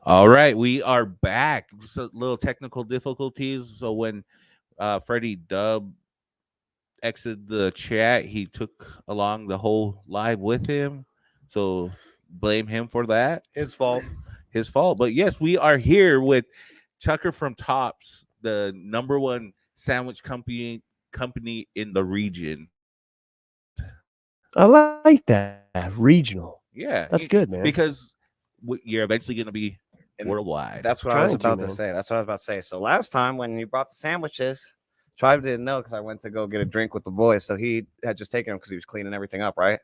All right, we are back. So little technical difficulties. So when Freddie Dub exited the chat, he took along the whole live with him. So blame him for that. His fault. His fault. But yes, we are here with Tucker from Tops, the number one sandwich company in the region. I like that. Regional. Yeah, That's good, man. Because you're eventually going to be And worldwide. That's what I was Trying to, about to man. say. That's what I was about to say. So last time when you brought the sandwiches, Tribe didn't know because I went to go get a drink with the boys. So he had just taken them because he was cleaning everything up, right?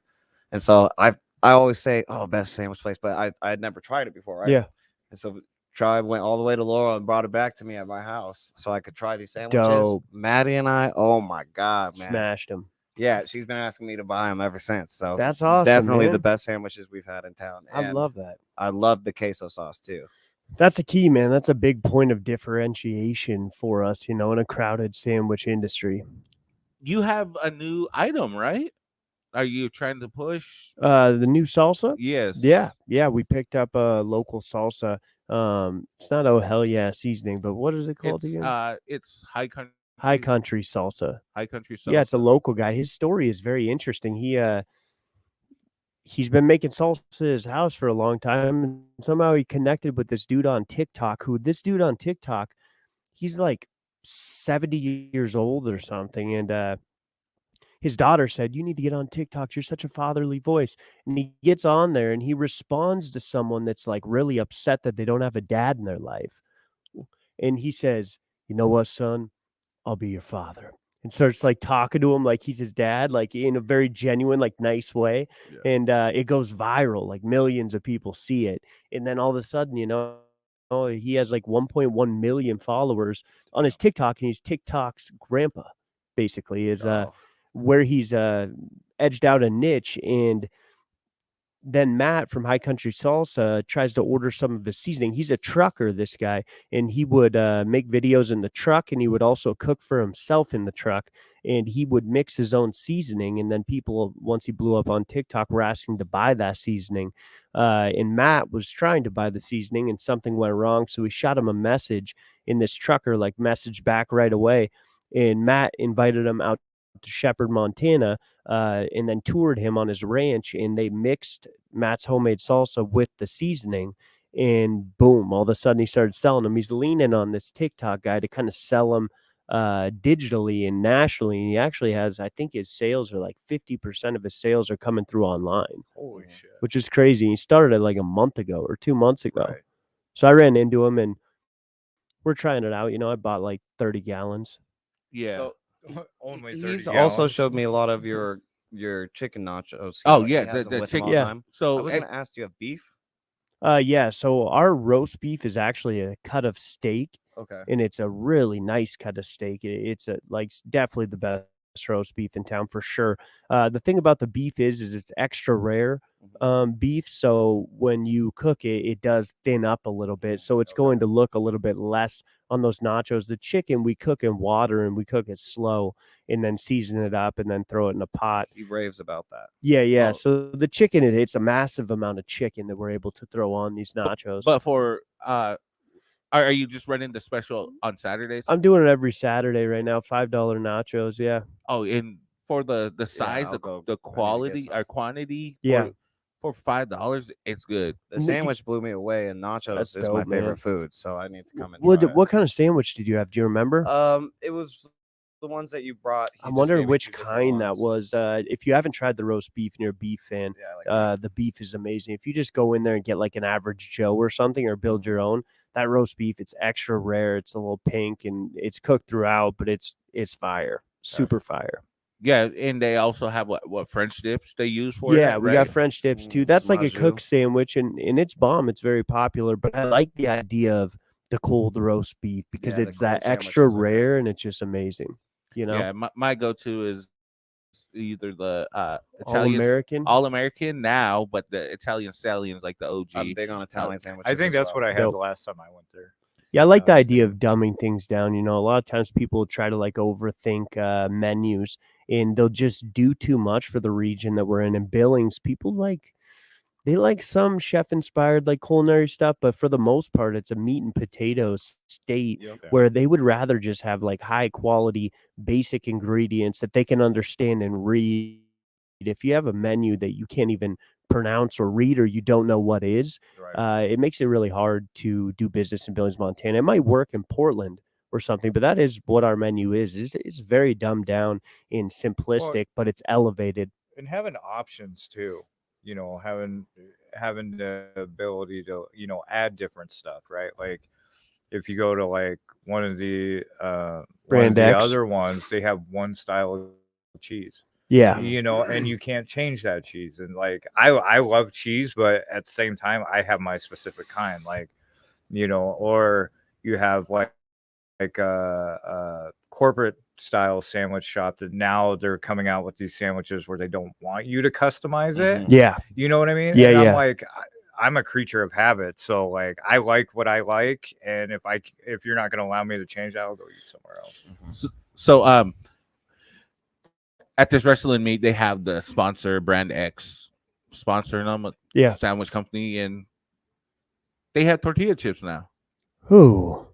And so I always say, oh, best sandwich place, but I had never tried it before, right? Yeah. And so Tribe went all the way to Laurel and brought it back to me at my house so I could try these sandwiches. Dope. Maddie and I, oh my God, man. Smashed them. Yeah, she's been asking me to buy them ever since. So That's awesome. definitely man. the best sandwiches we've had in town. I And love that. I love the queso sauce too. That's a key, man. That's a big point of differentiation for us, in a crowded sandwich industry. You have a new item, right? Are you trying to push? The new salsa? Yes. Yeah. We picked up a local salsa. It's not oh hell yeah seasoning, but what is it called again? It's high country. High country salsa. High country salsa. Yeah, it's a local guy. His story is very interesting. He's been making salsa at his house for a long time, and somehow he connected with this dude on TikTok. He's like 70 years old or something, and his daughter said, "You need to get on TikTok. You're such a fatherly voice." And he gets on there and he responds to someone that's like really upset that they don't have a dad in their life, and he says, "You know what, son? I'll be your father." And starts like talking to him like he's his dad, like in a very genuine, like nice way. Yeah. And it goes viral, like millions of people see it. And then all of a sudden, he has like 1.1 million followers on his TikTok, and he's TikTok's grandpa, basically, is where he's edged out a niche. And then Matt from High Country Salsa tries to order some of his seasoning. He's a trucker, this guy, and he would make videos in the truck, and he would also cook for himself in the truck, and he would mix his own seasoning. And then people, once he blew up on TikTok, were asking to buy that seasoning. And Matt was trying to buy the seasoning, and something went wrong, so he shot him a message, and this trucker like messaged back right away, and Matt invited him out to Shepherd, Montana, and then toured him on his ranch, and they mixed Matt's homemade salsa with the seasoning, and boom, all of a sudden he started selling them. He's leaning on this TikTok guy to kind of sell them digitally and nationally, and he actually has, I think his sales are like 50% of his sales are coming through online. Holy shit. Which is crazy. He started it like a month ago or 2 months ago. Right. So I ran into him, and we're trying it out. I bought like 30 gallons. Yeah. So Only 30 he's gallons. also showed me a lot of your chicken nachos. Oh, He yeah, has the them with him chicken- all the yeah. time. I So was gonna ask, do you have beef? Yeah, so our roast beef is actually a cut of steak, Okay. and it's a really nice cut of steak. It's definitely the best roast beef in town for sure. The thing about the beef is it's extra rare beef, so when you cook it, it does thin up a little bit, so it's going to look a little bit less on those nachos. The chicken we cook in water, and we cook it slow, and then season it up, and then throw it in a pot. He raves about that. Yeah. Oh. So the chicken, it's a massive amount of chicken that we're able to throw on these nachos. But for are you just running the special on Saturdays? I'm doing it every Saturday right now. $5 nachos. Yeah. Oh, and for the size, I'll go the when I get quality some. or quantity, Yeah. for $5, it's good. The sandwich blew me away, and nachos That's is my dope, man. favorite food, so I need to come and What try it. what kind of sandwich did you have? Do you remember? It was the ones that you brought. He I'm just wondering gave me which 2 different kind that ones. was. If you haven't tried the roast beef and you're a beef fan, Yeah, I like beef. the beef is amazing. If you just go in there and get like an average Joe or something, or build your own, that roast beef, it's extra rare. It's a little pink, and it's cooked throughout, but it's fire, super fire. Yeah, and they also have what French dips they use for Yeah, it. we right? got French dips too. That's like a Maju. cooked sandwich, and it's bomb. It's very popular, but I like the idea of the cold roast beef because Yeah, the it's that cold extra sandwiches are great. rare, and it's just amazing. Yeah, my go-to is either the All American. All American now, but the Italian stallion is like the OG. I'm big on Italian sandwiches. I think as that's well. what I had Dope. the last time I went there. Yeah, I like the the idea same. of dumbing things down. A lot of times people try to like overthink menus, and they'll just do too much for the region that we're in. And Billings, people like They like some chef-inspired, like, culinary stuff, but for the most part, it's a meat and potatoes state Yep. Yeah. where they would rather just have, like, high quality, basic ingredients that they can understand and read. If you have a menu that you can't even pronounce or read or you don't know what is, Right. it makes it really hard to do business in Billings, Montana. It might work in Portland or something, but that is what our menu is. It's very dumbed down and Well, simplistic, but it's elevated. and having options too. Having the ability to add different stuff, right? Like if you go to like one of Brand the X. other ones, they have one style of cheese. Yeah. And you can't change that cheese. And like I love cheese, but at the same time I have my specific kind. Like, or you have like a corporate style sandwich shop that now they're coming out with these sandwiches where they don't want you to customize it. Yeah. You know what I mean? Yeah, And I'm yeah. like, I'm a creature of habit, so like I like what I like, and if you're not going to allow me to change that, I'll go eat somewhere else. So at this wrestling meet, they have the sponsor Brand X sponsoring them, a Yeah. sandwich company, and they have tortilla chips now. Who?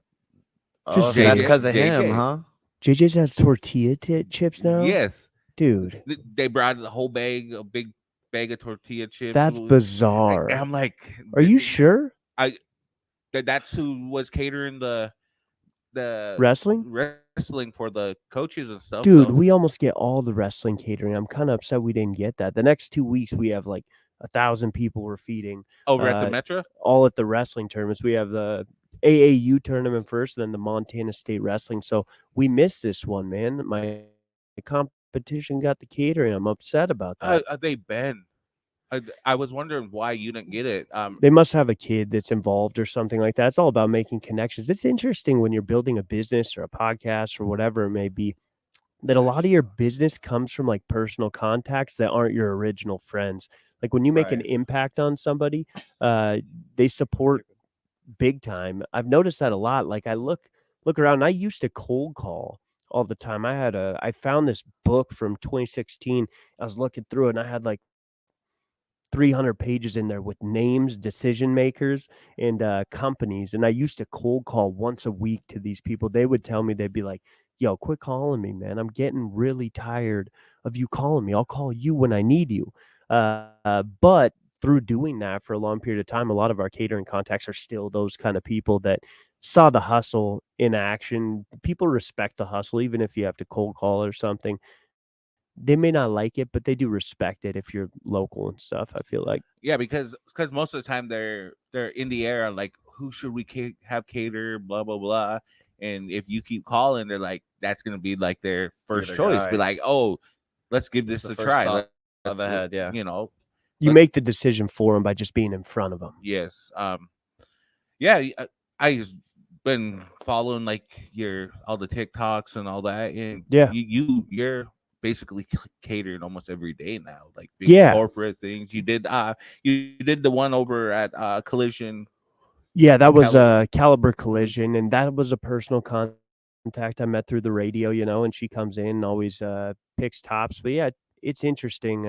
Oh, Just so that's JJ. because of him, JJ. huh? JJ's has tortilla chips now? Yes, Dude, they brought the whole bag, a big bag of tortilla chips. that's And bizarre. I'm like, Are you sure? that's who was catering the Wrestling? wrestling for the coaches and stuff. Dude, so, we almost get all the wrestling catering. I'm kind of upset we didn't get that. The next 2 weeks, we have like 1,000 people we're feeding. over at the Metro. All at the wrestling tournaments. We have the AAU tournament first, then the Montana State Wrestling. So we missed this one, man. My competition got the catering. I'm upset about that. They been. I was wondering why you didn't get it. They must have a kid that's involved or something like that. It's all about making connections. It's interesting when you're building a business or a podcast or whatever it may be, that a lot of your business comes from like personal contacts that aren't your original friends. Like when you make an Right. impact on somebody, they support big time. I've noticed that a lot. Like I look around, and I used to cold call all the time. I found this book from 2016. I was looking through it and I had like 300 pages in there with names, decision makers, and companies. And I used to cold call once a week to these people. They would tell me, they'd be like, yo, quit calling me, man. I'm getting really tired of you calling me. I'll call you when I need you. But through doing that for a long period of time, a lot of our catering contacts are still those kind of people that saw the hustle in action. People respect the hustle, even if you have to cold call or something. They may not like it, but they do respect it if you're local and stuff, I feel like. Yeah, because most of the time they're in the air on like who should we have cater, blah blah blah. And if you keep calling, they're like that's gonna be like their first their choice. guy. Be like, oh, let's give this the a first try. thought of the head, yeah. You But- make the decision for them by just being in front of them. Yes. Yeah, I've been following like all the TikToks and all that, and Yeah. you're basically catered almost every day now, like big Yeah. corporate things. You did the one over at Collision. Yeah, that was Caliber. a Caliber Collision, and that was a personal contact I met through the radio, and she comes in and always picks tops. But yeah, it's interesting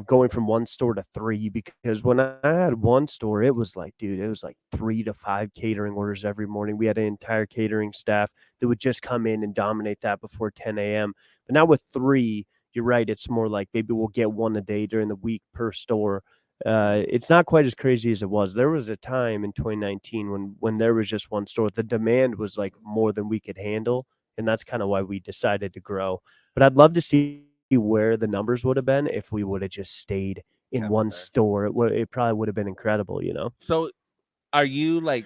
going from one store to three, because when I had one store, it was like, dude, it was like 3 to 5 catering orders every morning. We had an entire catering staff that would just come in and dominate that before 10 a.m. But now with three, you're right, it's more like maybe we'll get one a day during the week per store. It's not quite as crazy as it was. There was a time in 2019 when there was just one store. The demand was like more than we could handle, and that's kind of why we decided to grow. But I'd love to see where the numbers would have been if we would have just stayed in Kept one there. store. It probably would have been incredible, So, are you like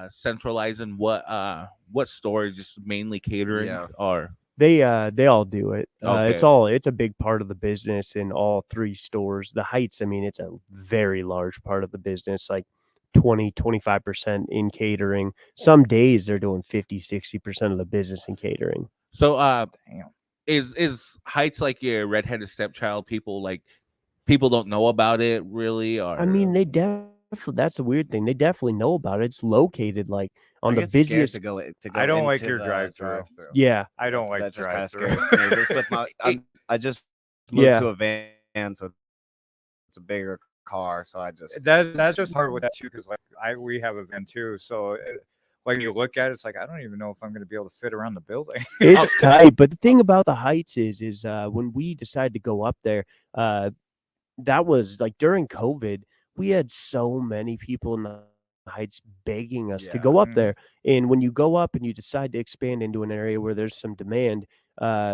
centralizing what stores, just mainly catering, Yeah. or They all do it. Okay. It's a big part of the business in all three stores. The Heights, I mean, it's a very large part of the business, like 20-25% in catering. Some days they're doing 50-60% of the business in catering. so Damn. is Heights like your redheaded stepchild? People don't know about it really, or I mean, they definitely, that's the weird thing. They definitely know about it. It's located like on I the get scared busiest. to go I don't like into your the drive-thru. drive-thru. Yeah. I don't That like just kind of drive-thru. scares me. Just with I just moved Yeah. to a van, so a bigger car, so I just that's just hard with that too, because like we have a van too, so when you look at it, it's like I don't even know if I'm going to be able to fit around the building. It's tight, but the thing about the heights is when we decided to go up there, that was like during COVID, we had so many people in the heights begging us to Yeah. go up Mhm. there. And when you go up and you decide to expand into an area where there's some demand,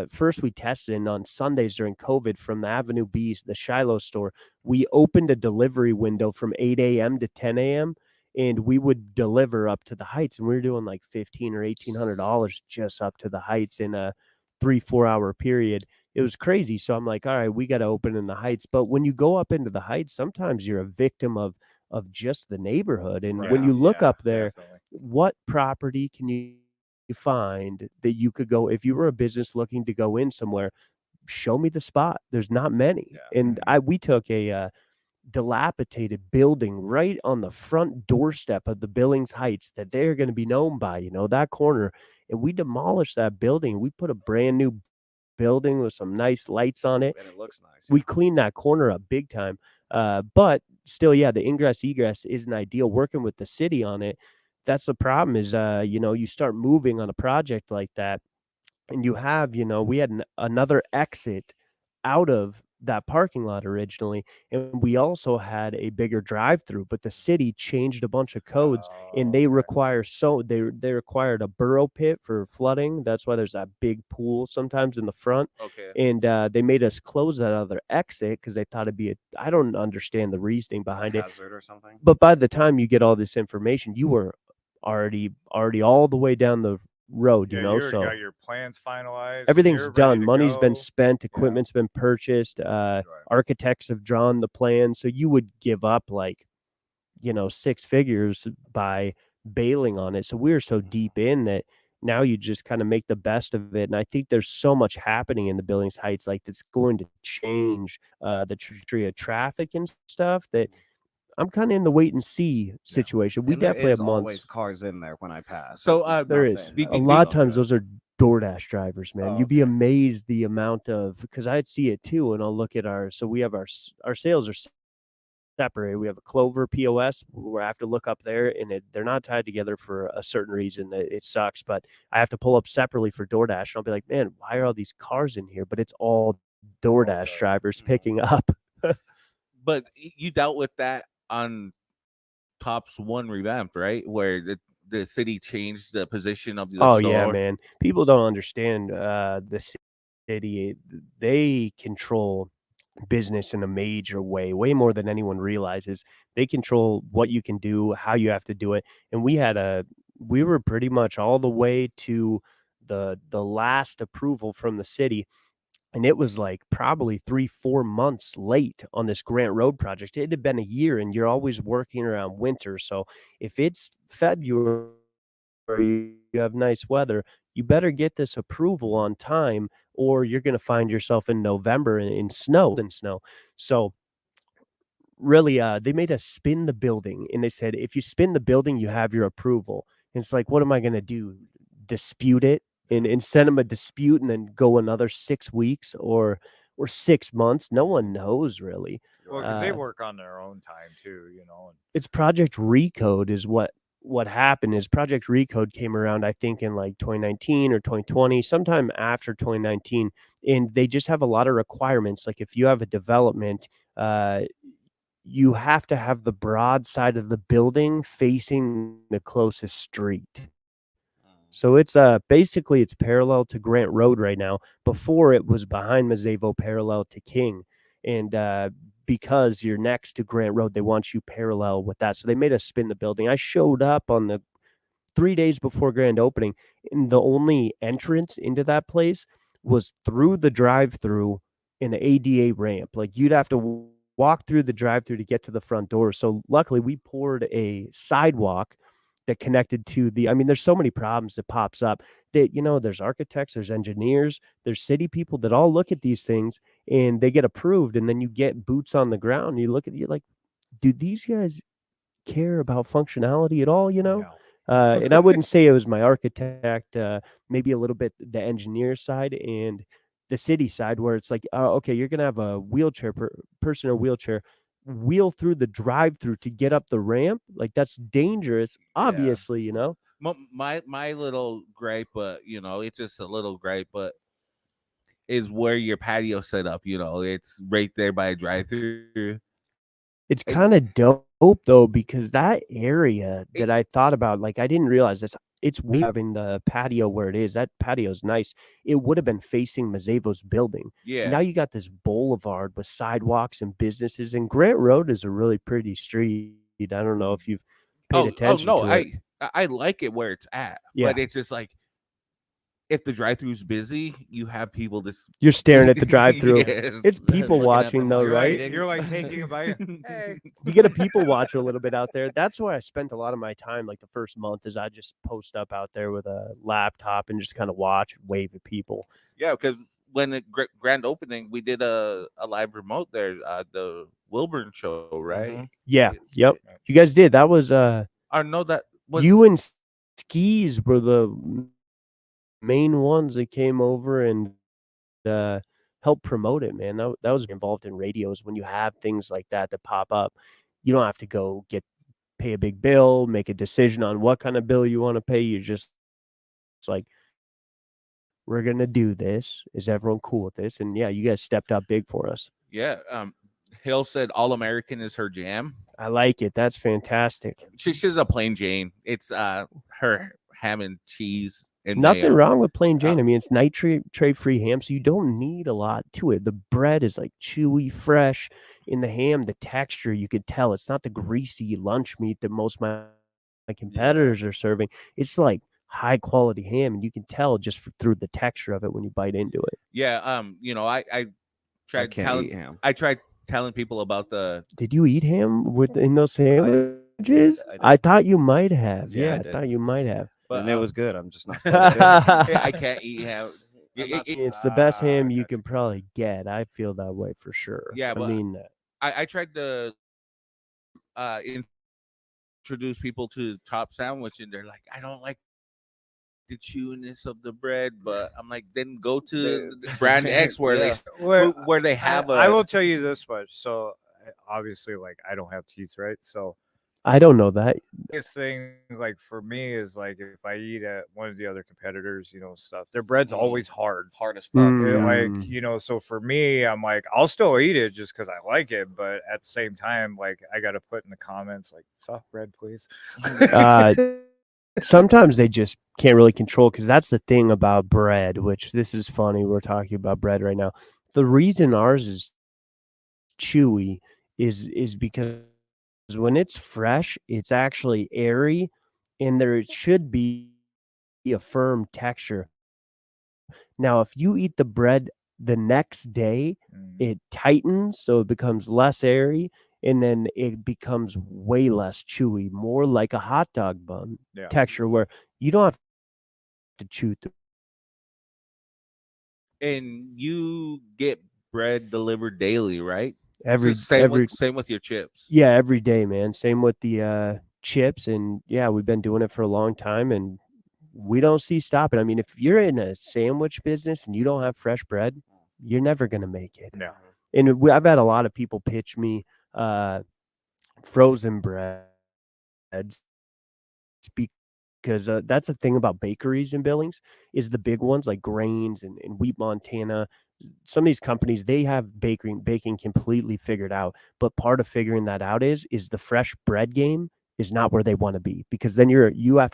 first we tested, and on Sundays during COVID from the Avenue B, the Shiloh store, we opened a delivery window from 8 a.m. to 10 a.m. and we would deliver up to the heights, and we were doing like $1,500 or $1,800 just up to the heights in a 3-4 hour period. It was crazy. So I'm like, all right, we got to open in the heights. But when you go up into the heights, sometimes you're a victim of just the neighborhood. And when Yeah. you look Yeah, up there, definitely. what property can you find that you could go if you were a business looking to go in somewhere? Show me the spot. There's not many. Yeah. And we took a dilapidated building right on the front doorstep of the Billings Heights that they're going to be known by, that corner. And we demolished that building. We put a brand new building with some nice lights on it. And it looks nice. We cleaned that corner up big time. But still, yeah, the ingress egress isn't ideal. Working with the city on it, that's the problem is, you start moving on a project like that and you have, we had another exit out of that parking lot originally, and we also had a bigger drive-through, but the city changed a bunch of codes, and they Okay. require they required a burrow pit for flooding. That's why there's that big pool sometimes in the front, Okay. and they made us close that other exit because they thought it'd be I don't understand the reasoning behind it, hazard or something. but by the time you get all this information, you were already all the way down the road, Yeah, you so got your plans finalized. everything's You're ready done. to Money's been go. spent. Equipment's been purchased. Architects have drawn the plan. So you would give up like, 6 figures by bailing on it. So we were so deep in that now you just kind of make the best of it. And I think there's so much happening in the Billings Heights, like that's going to change the trajectory of traffic and stuff that I'm kind of in the wait and see situation. We And there definitely is have always months. cars in there when I pass. So, It's There not is. saying Be- that. A be- lot be- of times those are DoorDash drivers, man. Oh, You'd be okay. amazed the amount of because I'd see it too, and I'll look at we have our sales are separated. We have a Clover POS where I have to look up there, and they're not tied together for a certain reason. It sucks, but I have to pull up separately for DoorDash, and I'll be like, man, why are all these cars in here? But it's all DoorDash drivers picking up. But you dealt with that on Tops One revamped, right? Where the city changed the position of the Oh store. yeah, man. People don't understand the city. They control business in a major way more than anyone realizes. They control what you can do, how you have to do it. And we were pretty much all the way to the last approval from the city. And it was like probably 3-4 months late on this Grant Road project. It had been a year, and you're always working around winter. So if it's February, you have nice weather, you better get this approval on time, or you're going to find yourself in November in snow. So really, they made us spin the building, and they said if you spin the building, you have your approval. And it's like, what am I going to do? Dispute it and send them a dispute, and then go another 6 weeks or 6 months? No one knows really. Well, because they work on their own time too, It's Project Recode is what happened is Project Recode came around, I think, in like 2019 or 2020, sometime after 2019, and they just have a lot of requirements. Like if you have a development, you have to have the broad side of the building facing the closest street. So it's basically it's parallel to Grant Road right now. Before it was behind Mazevo, parallel to King, and because you're next to Grant Road, they want you parallel with that. So they made us spin the building. I showed up on the 3 days before grand opening, and the only entrance into that place was through the drive-through in the ADA ramp. Like you'd have to walk through the drive-through to get to the front door. So luckily, we poured a sidewalk that connected to I mean, there's so many problems that pops up that, there's architects, there's engineers, there's city people that all look at these things and they get approved. And then you get boots on the ground. You look at you like, do these guys care about functionality at all, No. And I wouldn't say it was my architect, maybe a little bit the engineer side and the city side where it's like, okay, you're going to have a wheelchair person in a wheelchair. wheel through the drive-through to get up the ramp. Like that's dangerous, obviously, you know. My little gripe, but it's just a little gripe, but is where your patio set up. It's right there by a drive-through. It's kind of dope though, because that area that I thought about, like I didn't realize this. It's weird having the patio where it is. That patio's nice. It would have been facing Mazevo's building. Yeah. Now you got this boulevard with sidewalks and businesses, and Grant Road is a really pretty street. I don't know if you've paid attention no, to it. I like it where it's at, Yeah. but it's just like if the drive-thru's busy, you have people just You're staring at the drive-through. Yes. It's people Looking at watching them though, while right? You're like taking a bite. Hey. You get a people watch a little bit out there. That's where I spent a lot of my time. Like the first month, is I just post up out there with a laptop and just kind of watch, wave at people. Yeah, because when the grand opening, we did a live remote there, the Wilburn show, right? Yeah, yep. You guys did. That was I know that was you and Skis were the main ones that came over and helped promote it, man. That was involved in radios. When you have things like that pop up, you don't have to go pay a big bill, make a decision on what kind of bill you want to pay. You just, it's like, we're gonna do this. Is everyone cool with this? And yeah, you guys stepped up big for us. Yeah. Hill said All American is her jam. I like it. That's fantastic. She's a plain Jane. It's her ham and cheese and Nothing mayo. wrong with plain Jane. I mean, it's nitrate-free ham, so you don't need a lot to it. The bread is like chewy, fresh. In the ham, the texture, you could tell it's not the greasy lunch meat that most of my competitors are serving. It's like high quality ham, and you can tell just through the texture of it when you bite into it. Yeah. I tried can't eat ham. I tried telling people about the. Did you eat ham in those sandwiches? I did. I thought you might have. Yeah, I I did. thought you might have. But And it was good. I'm just not supposed to. I can't eat ham. It's the best ham you can probably get. I feel that way for sure. Yeah, but I mean, I tried to introduce people to Top Sandwich, and they're like, I don't like the chewiness of the bread, but I'm like, then go to brand X where Yeah. where they have I will tell you this much. So obviously, like I don't have teeth, right? So I don't know that. biggest thing, like for me, is like if I eat at one of the other competitors, stuff, their bread's always hard. Hard as fuck. Mm. Like, so for me, I'm like, I'll still eat it just because I like it, but at the same time, like I got to put in the comments like soft bread, please. Sometimes they just can't really control, because that's the thing about bread, which this is funny. We're talking about bread right now. The reason ours is chewy is because when it's fresh, it's actually airy, and there should be a firm texture. Now, if you eat the bread the next day, it tightens, so it becomes less airy, and then it becomes way less chewy, more like a hot dog bun texture, where you don't have to chew through. And you get bread delivered daily, right? Every same with your chips. Yeah, every day, man. Same with the chips, and yeah, we've been doing it for a long time, and we don't see stopping. I mean, if you're in a sandwich business and you don't have fresh bread, you're never gonna make it. No. And I've had a lot of people pitch me frozen breads, because that's the thing about bakeries in Billings, is the big ones like Grains and Wheat Montana. Some of these companies, they have baking completely figured out, but part of figuring that out is the fresh bread game is not where they want to be, because then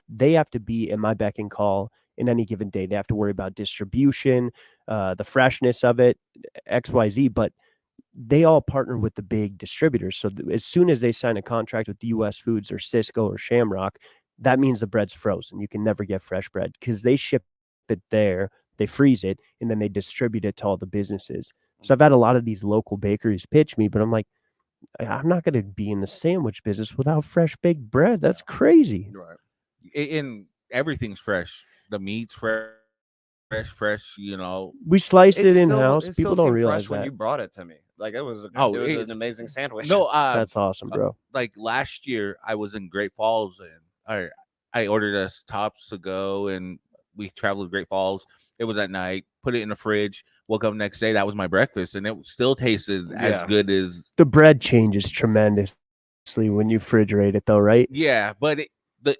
they have to be in my beck and call in any given day. They have to worry about distribution, the freshness of it, XYZ, but they all partner with the big distributors. So as soon as they sign a contract with US Foods or Cisco or Shamrock, that means the bread's frozen. You can never get fresh bread, because they ship it there, they freeze it, and then they distribute it to all the businesses. So I've had a lot of these local bakeries pitch me, but I'm like, I'm not going to be in the sandwich business without fresh baked bread. That's crazy. Right. And everything's fresh. The meat's fresh. We sliced it in still- house. it People still don't seemed realize fresh when that. you brought it to me. Like it was an it's- amazing sandwich. No, That's awesome, bro. like last year I was in Great Falls, and I ordered us Tops to go, and we traveled to Great Falls. It was at night. Put it in the fridge. woke up next day, that was my breakfast, and it still tasted as Yeah. good as The bread changes tremendously when you refrigerate it, though, right? yeah. But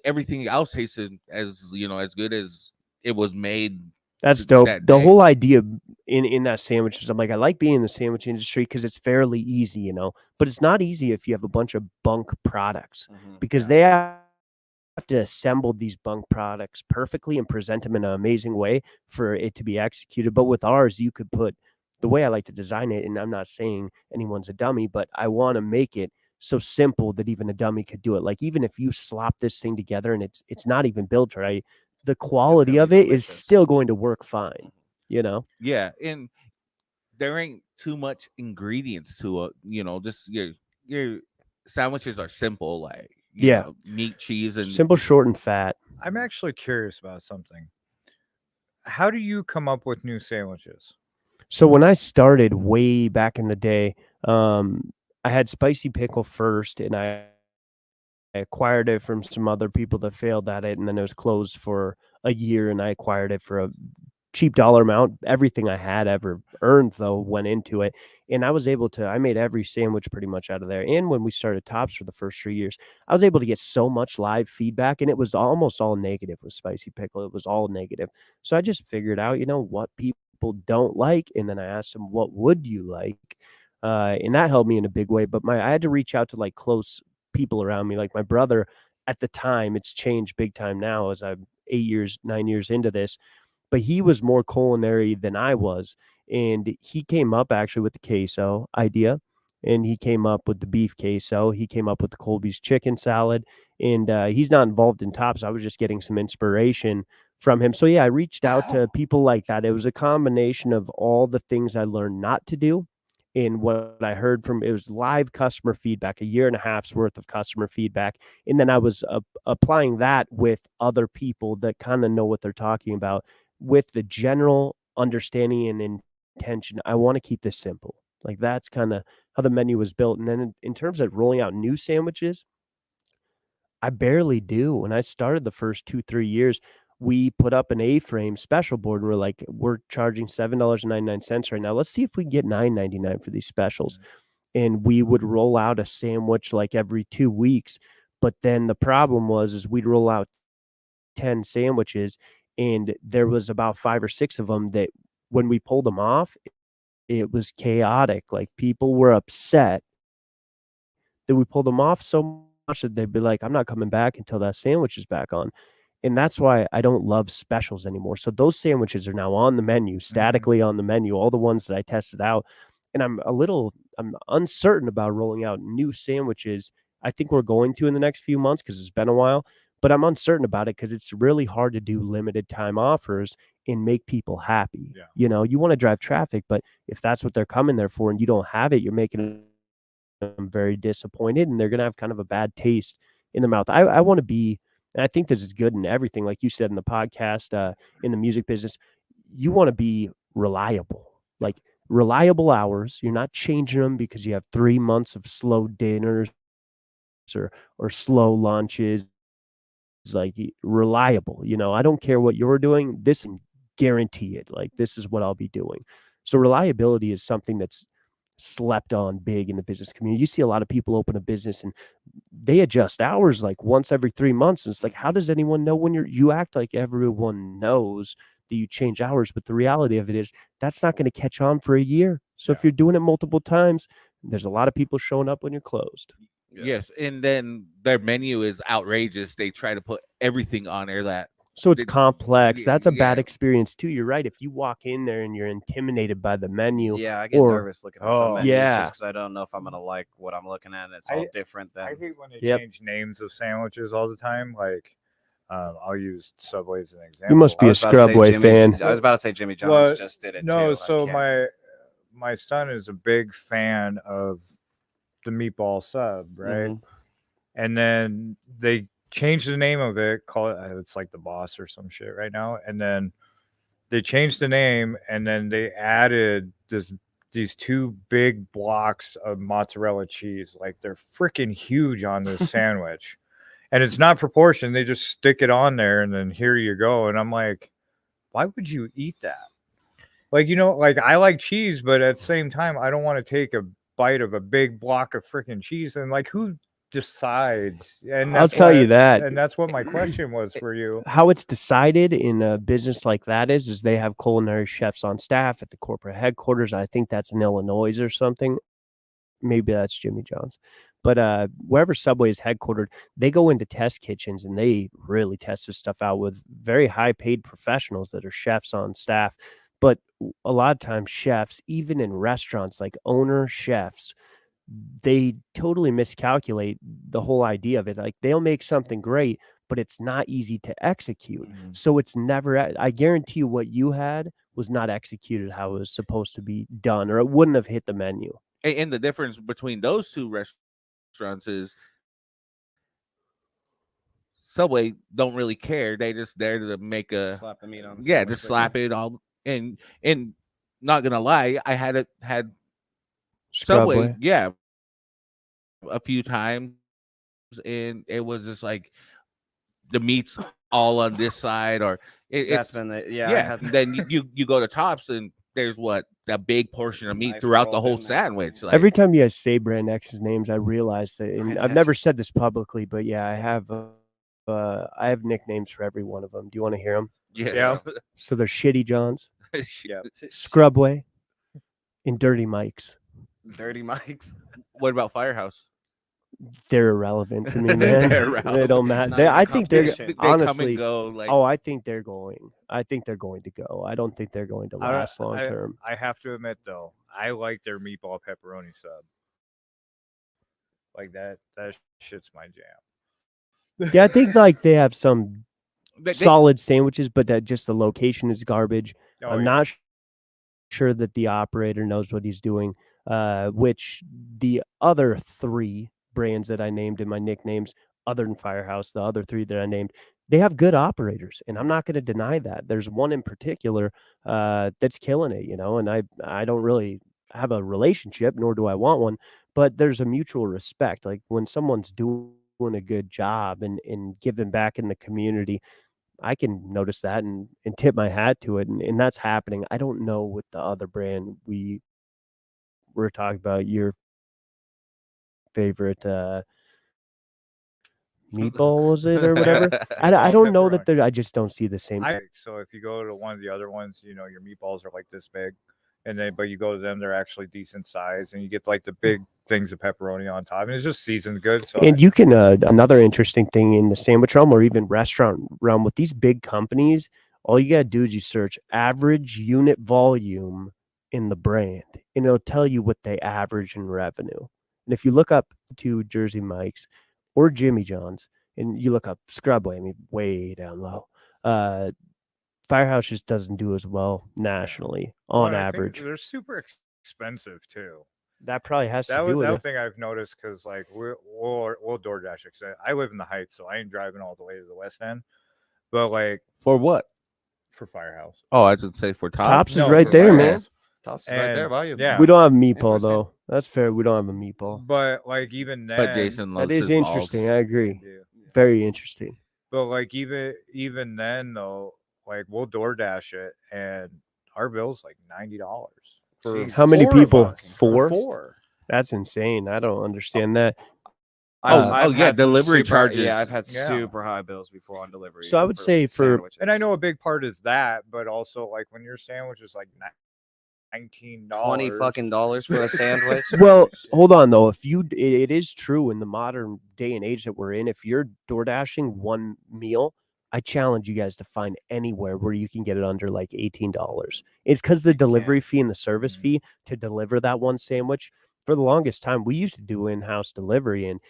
everything else tasted as as good as it was made That's dope. that The day. whole idea in that sandwich is I'm like, I like being in the sandwich industry because it's fairly easy, but it's not easy if you have a bunch of bunk products because they have to assemble these bunk products perfectly and present them in an amazing way for it to be executed. But with ours, you could put the way I like to design it, and I'm not saying anyone's a dummy, but I want to make it so simple that even a dummy could do it. Like even if you slop this thing together and it's not even built right, the quality of be it is delicious. still going to work fine, Yeah, and there ain't too much ingredients to it. Just your sandwiches are simple, like Yeah. meat, cheese, and Simple, short, and fat. I'm actually curious about something. How do you come up with new sandwiches? So when I started way back in the day, I had spicy pickle first, and I acquired it from some other people that failed at it, and then it was closed for a year, and I acquired it for a cheap dollar amount. Everything I had ever earned, though, went into it, and I made every sandwich pretty much out of there. And when we started Tops for the first 3 years, I was able to get so much live feedback, and it was almost all negative with spicy pickle. It was all negative. So I just figured out, what people don't like, and then I asked them, what would you like? And that helped me in a big way. But I had to reach out to like close people around me, like my brother at the time. It's changed big time now as I'm 8 years, 9 years into this, but he was more culinary than I was. And he came up actually with the queso idea, and he came up with the beef queso. He came up with the Colby's chicken salad, and he's not involved in Tops. I was just getting some inspiration from him. So yeah, I reached out to people like that. It was a combination of all the things I learned not to do and what I heard from it was live customer feedback, a year and a half's worth of customer feedback. And then I was applying that with other people that kind of know what they're talking about with the general understanding and intention. I want to keep this simple. Like that's kind of how the menu was built. And then in terms of rolling out new sandwiches, I barely do. When I started the first 2, 3 years, we put up an A-frame special board and we're like, we're charging $7.99 right now. Let's see if we can get $9.99 for these specials. And we would roll out a sandwich like every 2 weeks. But then the problem is we'd roll out 10 sandwiches, and there was about 5 or 6 of them that when we pulled them off, it was chaotic. Like people were upset that we pulled them off so much that they'd be like, I'm not coming back until that sandwich is back on. And that's why I don't love specials anymore. So those sandwiches are now on the menu, statically on the menu, all the ones that I tested out. And I'm uncertain about rolling out new sandwiches. I think we're going to in the next few months because it's been a while, but I'm uncertain about it because it's really hard to do limited time offers and make people happy. Yeah. You want to drive traffic, but if that's what they're coming there for and you don't have it, you're making them very disappointed and they're going to have kind of a bad taste in their mouth. I want to be, and I think this is good in everything, like you said in the podcast, in the music business, you want to be reliable, like reliable hours. You're not changing them because you have 3 months of slow dinners or slow lunches. It's like reliable. I don't care what you're doing. This guarantee it. Like this is what I'll be doing. So reliability is something that's slept on big in the business community. You see a lot of people open a business and they adjust hours like once every 3 months. And it's like, how does anyone know when you act like everyone knows that you change hours? But the reality of it is that's not going to catch on for a year. So if you're doing it multiple times, there's a lot of people showing up when you're closed. Yes, and then their menu is outrageous. They try to put everything on there that So it's complex. That's a bad yeah. experience too. You're right. If you walk in there and you're intimidated by the menu, Yeah, I get nervous looking at some menus yeah. just because I don't know if I'm gonna like what I'm looking at. And it's all different I than. hate when they Yep. change names of sandwiches all the time. Like, I'll use Subway as an example. You must be I a was about to say Scrubway fan. I was about to say Jimmy John's Well, just did it No, too. so my son is a big fan of the meatball sub, right? Mhm. And then they changed the name of it, call it it's like the Boss or some shit right now. And then they changed the name, and then they added these 2 big blocks of mozzarella cheese. Like they're freaking huge on this sandwich. And it's not proportioned. They just stick it on there and then here you go. And I'm like, why would you eat that? like, you know, like I like cheese, but at the same time, I don't want to take a bite of a big block of freaking cheese. And like, who decides? And I'll that's tell why, you that. and that's what my question was for you. How it's decided in a business like that is they have culinary chefs on staff at the corporate headquarters. I think that's in Illinois or something. Maybe that's Jimmy John's. But wherever Subway is headquartered, they go into test kitchens and they really test this stuff out with very high paid professionals that are chefs on staff. But a lot of times, chefs, even in restaurants, like owner chefs, they totally miscalculate the whole idea of it. Like they'll make something great, but it's not easy to execute. So it's never, I guarantee you what you had was not executed how it was supposed to be done, or it wouldn't have hit the menu. And the difference between those two restaurants is Subway don't really care. They just there to make a Slap the meat on. yeah, just slap it all. And not gonna lie, I had Subway, Scrubway. yeah, a few times, and it was just like the meat's all on this side, or That's it's been the I yeah. had Then you go to Tops and there's what a big portion of meat Nice throughout the rolled whole in there. sandwich. Like, Every time you guys say Brand X's names, I realize that, and Brand I've X. never said this publicly, but yeah, I have nicknames for every one of them. Do you want to hear them? yeah, So they're Shitty Johns, Yeah. Scrubway, and Dirty Mikes. dirty mics. What about Firehouse? They're irrelevant to me, They're man. They irrelevant. don't matter. Not even I think they're competition. They come honestly. and go. Like, Oh, I think they're going. I think they're going to go. I don't think they're going to last long term. I have to admit though, I like their meatball pepperoni sub. Like that shit's my jam. Yeah, I think like they have some they- solid sandwiches, but that just the location is garbage. Oh, I'm yeah. not sure that the operator knows what he's doing. Which the other three brands that I named in my nicknames, other than Firehouse, the other three that I named, they have good operators, and I'm not going to deny that. There's one in particular that's killing it, and I don't really have a relationship, nor do I want one, but there's a mutual respect. Like when someone's doing a good job and giving back in the community, I can notice that and tip my hat to it, and that's happening. I don't know with the other brand we were talking about, your favorite meatball, was it, or whatever? I don't know that Pepperoni. I just don't see the same. So if you go to one of the other ones, your meatballs are like this big, and then but you go to them, they're actually decent size, and you get like the big things of pepperoni on top, and it's just seasoned good. So And you can another interesting thing in the sandwich realm or even restaurant realm with these big companies, all you gotta do is you search average unit volume in the brand, and it'll tell you what they average in revenue. And if you look up to Jersey Mike's or Jimmy John's, and you look up Scrubway, I mean, way down low. Firehouse just doesn't do as well nationally on Well, I think average. they're super expensive too. That probably has to That do was with that it. thing I've noticed because like we'll DoorDash it. 'Cause I live in the Heights, so I ain't driving all the way to the West End. But like for what? for Firehouse, Oh, I should say for Tops. Tops is No, right for there, man. Firehouse. Tops is right there And- by you. yeah. We don't have a meatball Interesting. though. That's fair. We don't have a meatball. But like even then, But Jason loves That is his balls. interesting. I agree. Yeah. Very interesting. But like even then though, like we'll DoorDash it, and our bill's like $90 for Jesus. How many 4 of people? us. Four? For 4. That's insane. I don't understand that. I've yeah, had some delivery super- charges. Yeah, I've had Yeah. super high bills before on delivery. So I would say for- sandwiches. And I know a big part is that, but also like when your sandwich is like $19, $20 fucking dollars for a sandwich. Well, hold on though. If it is true in the modern day and age that we're in, if you're door dashing one meal, I challenge you guys to find anywhere where you can get it under like $18. It's because the delivery fee and the service Mhm. fee to deliver that one sandwich. For the longest time, we used to do in-house delivery, and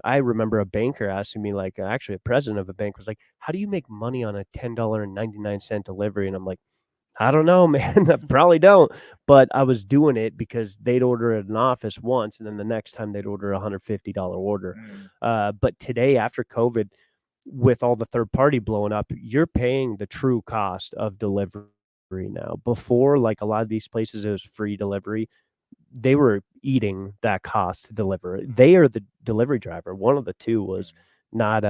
I remember a banker asking me, like, actually a president of a bank was like, "How do you make money on a $10.99 delivery?" And I'm like, I don't know, man. I probably don't. But I was doing it because they'd order at an office once, and then the next time they'd order a $150 order. But today, after COVID, with all the third party blowing up, you're paying the true cost of delivery now. Before, like a lot of these places, it was free delivery. They were eating that cost to deliver. They are the delivery driver. One of the two was not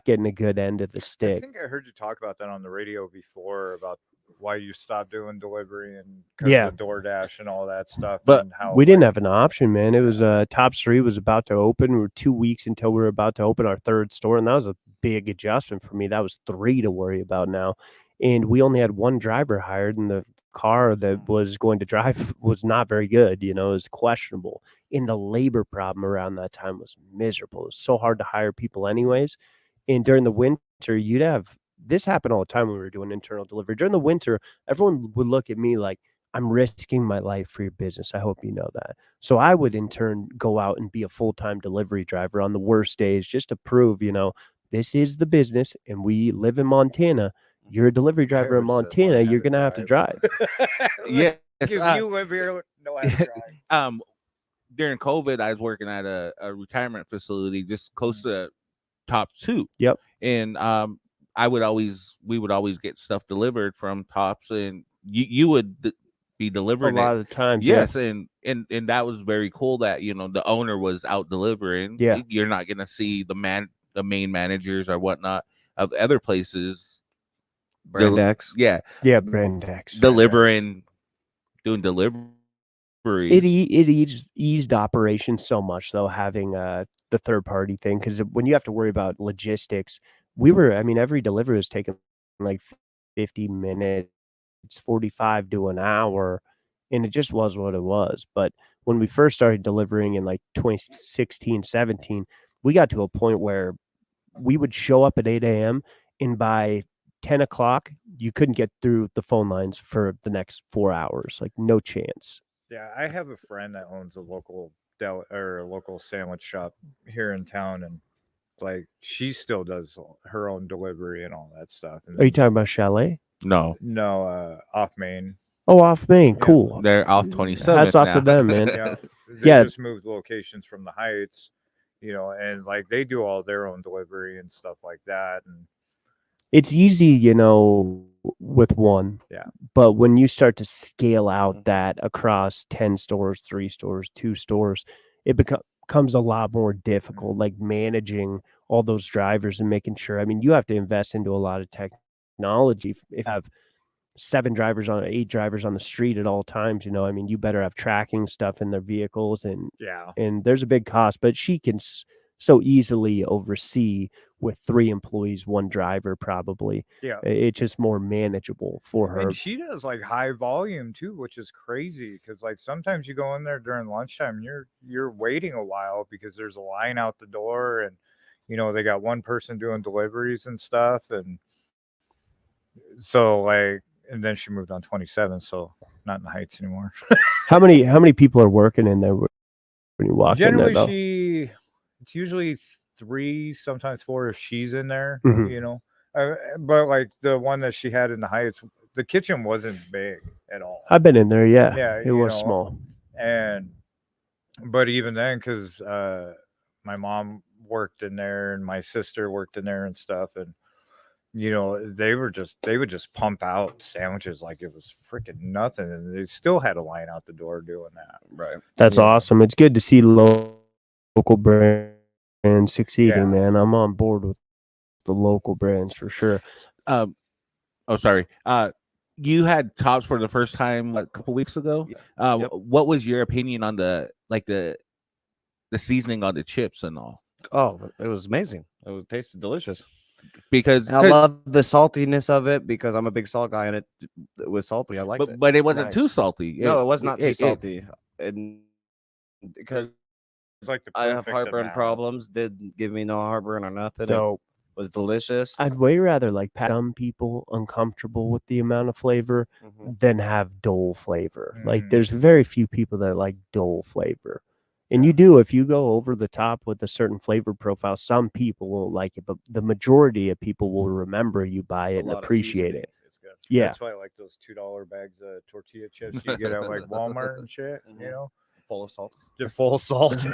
getting a good end of the I stick. think I heard you talk about that on the radio before about why you stopped doing delivery and because Yeah. of DoorDash and all that stuff. But and how We didn't like, have an option, man. It was Tops 3 was about to open. We were 2 weeks until we were about to open our third store, and that was a big adjustment for me. That was 3 to worry about now. And we only had 1 driver hired, and the car that was going to drive was not very good, it was questionable. And the labor problem around that time was miserable. It was so hard to hire people anyways. And during the winter, you'd have this happen all the time when we were doing internal delivery. During the winter, everyone would look at me like, I'm risking my life for your business. I hope you know that. So I would in turn go out and be a full-time delivery driver on the worst days just to prove, this is the business and we live in Montana. You're a delivery driver in I always said Montana. learn how You're going to have to drive. Yes, if you live here, know how to drive. during COVID, I was working at a retirement facility just close to Tops 2. Yep. And we would always get stuff delivered from Tops, and you would be A delivering lot it. of the times. Yes, and that was very cool that the owner was out delivering. Yeah. You're not gonna see the main managers or whatnot of other places. Brand X. Yeah, Yeah, Brand X. doing deliveries. It eased operations so much though, having the third party thing, because when you have to worry about logistics, every delivery was taking like 50 minutes, 45 to an hour, and it just was what it was. But when we first started delivering in like 2016, 17, we got to a point where we would show up at 8 a.m. and by 10 o'clock, you couldn't get through the phone lines for the next 4 hours. Like, no chance. Yeah, I have a friend that owns a local a local sandwich shop here in town, and like she still does her own delivery and all that stuff. And Are you talking about Chalet? No, off Main. Oh, off Main. Yeah. Cool. they're off 27. Hats off now. to them, man. Yeah, they Yeah. just moved locations from the Heights, and like they do all their own delivery and stuff like that. And It's easy, with one. Yeah. But when you start to scale out that across 10 stores, 3 stores, 2 stores, it becomes a lot more difficult, like managing all those drivers and making sure. You have to invest into a lot of technology. If you have 8 drivers on the street at all times, you better have tracking stuff in their vehicles, and yeah, there's a big cost, but she can so easily oversee with 3 employees, 1 driver, probably. yeah. It's just more manageable for her. And she does like high volume too, which is crazy because like sometimes you go in there during lunchtime and you're waiting a while because there's a line out the door, and they got one person doing deliveries and stuff. And so like, and then she moved on 27, so not in the Heights anymore. How many people are working in there when you walk Generally, in there, though? it's usually 3, sometimes 4 if she's in there, Mhm. But like the one that she had in the Heights, the kitchen wasn't big at all. I've been in there, yeah. Yeah, It was small. But even then, because my mom worked in there and my sister worked in there and stuff, and they would just pump out sandwiches like it was freaking nothing, and they still had a line out the door doing that. Right. That's Yeah. awesome. It's good to see local brands succeeding, Yeah. man. I'm on board with the local brands for sure. Oh, sorry. You had Tops for the first time a couple weeks ago. Yeah. Yep. What was your opinion on the seasoning on the chips and all? Oh, it was amazing. It tasted delicious. Because And I love the saltiness of it because I'm a big salt guy, and it was salty. I liked it. but it wasn't too Nice. salty. No, it was not too it- salty. And because It's like the I have perfect heartburn amount. problems, didn't give me no heartburn or nothing. It So was delicious. I'd way rather like some people uncomfortable with the amount of flavor Mhm. than have dull flavor. Like Mm. there's very few people that like dull flavor. And you do, if you go over the top with a certain flavor profile, some people won't like it, but the majority of people will remember you by A it and lot of appreciate it. seasonings. It's good. Yeah. That's why I like those $2 bags of tortilla chips you get at like Walmart and shit. Mhm. Full of salt. They're full of salt.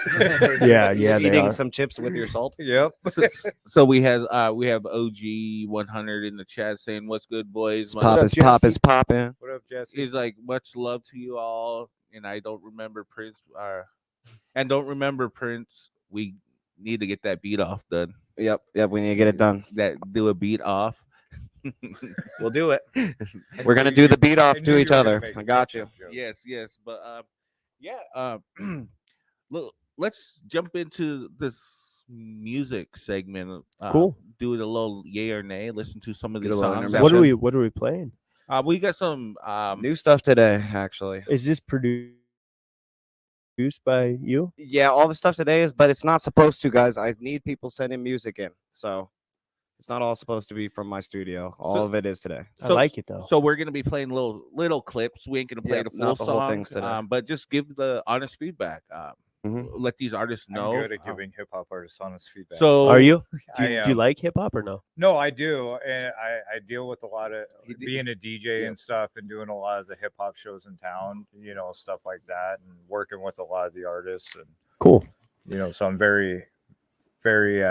Yeah, You're they eating are. some chips with your salt. Yep. So we have OG 100 in the chat saying, "What's good, boys?" Pop up, is pop Jesse? is popping. What up, Jesse? He's like, "Much love to you all," and I don't remember Prince. And don't remember Prince. We need to get that beat off done. Yep. We need to get it done. Do a beat off. We'll do it. We're gonna do the beat off to each other. I got you. Yes, but yeah. Look, let's jump into this music segment. Cool. Do it a little yay or nay. Listen to some of Get these a little songs. intermission. What are we playing? We got some New stuff today, actually. Is this produced by you? Yeah, all the stuff today is, but it's not supposed to, guys. I need people sending music in, so it's not all supposed to be from my studio. All of it is today. I like it though. So we're gonna be playing little clips. We ain't gonna play Yep, the full not the whole song, things today. but just give the honest feedback. Let these artists know. I'm good at giving hip hop artists honest feedback. So Are you? I Do you am. like hip hop or no? No, I do, and I deal with a lot of being a DJ Yeah. and stuff, and doing a lot of the hip hop shows in town, stuff like that, and working with a lot of the artists, and Cool. so I'm very, very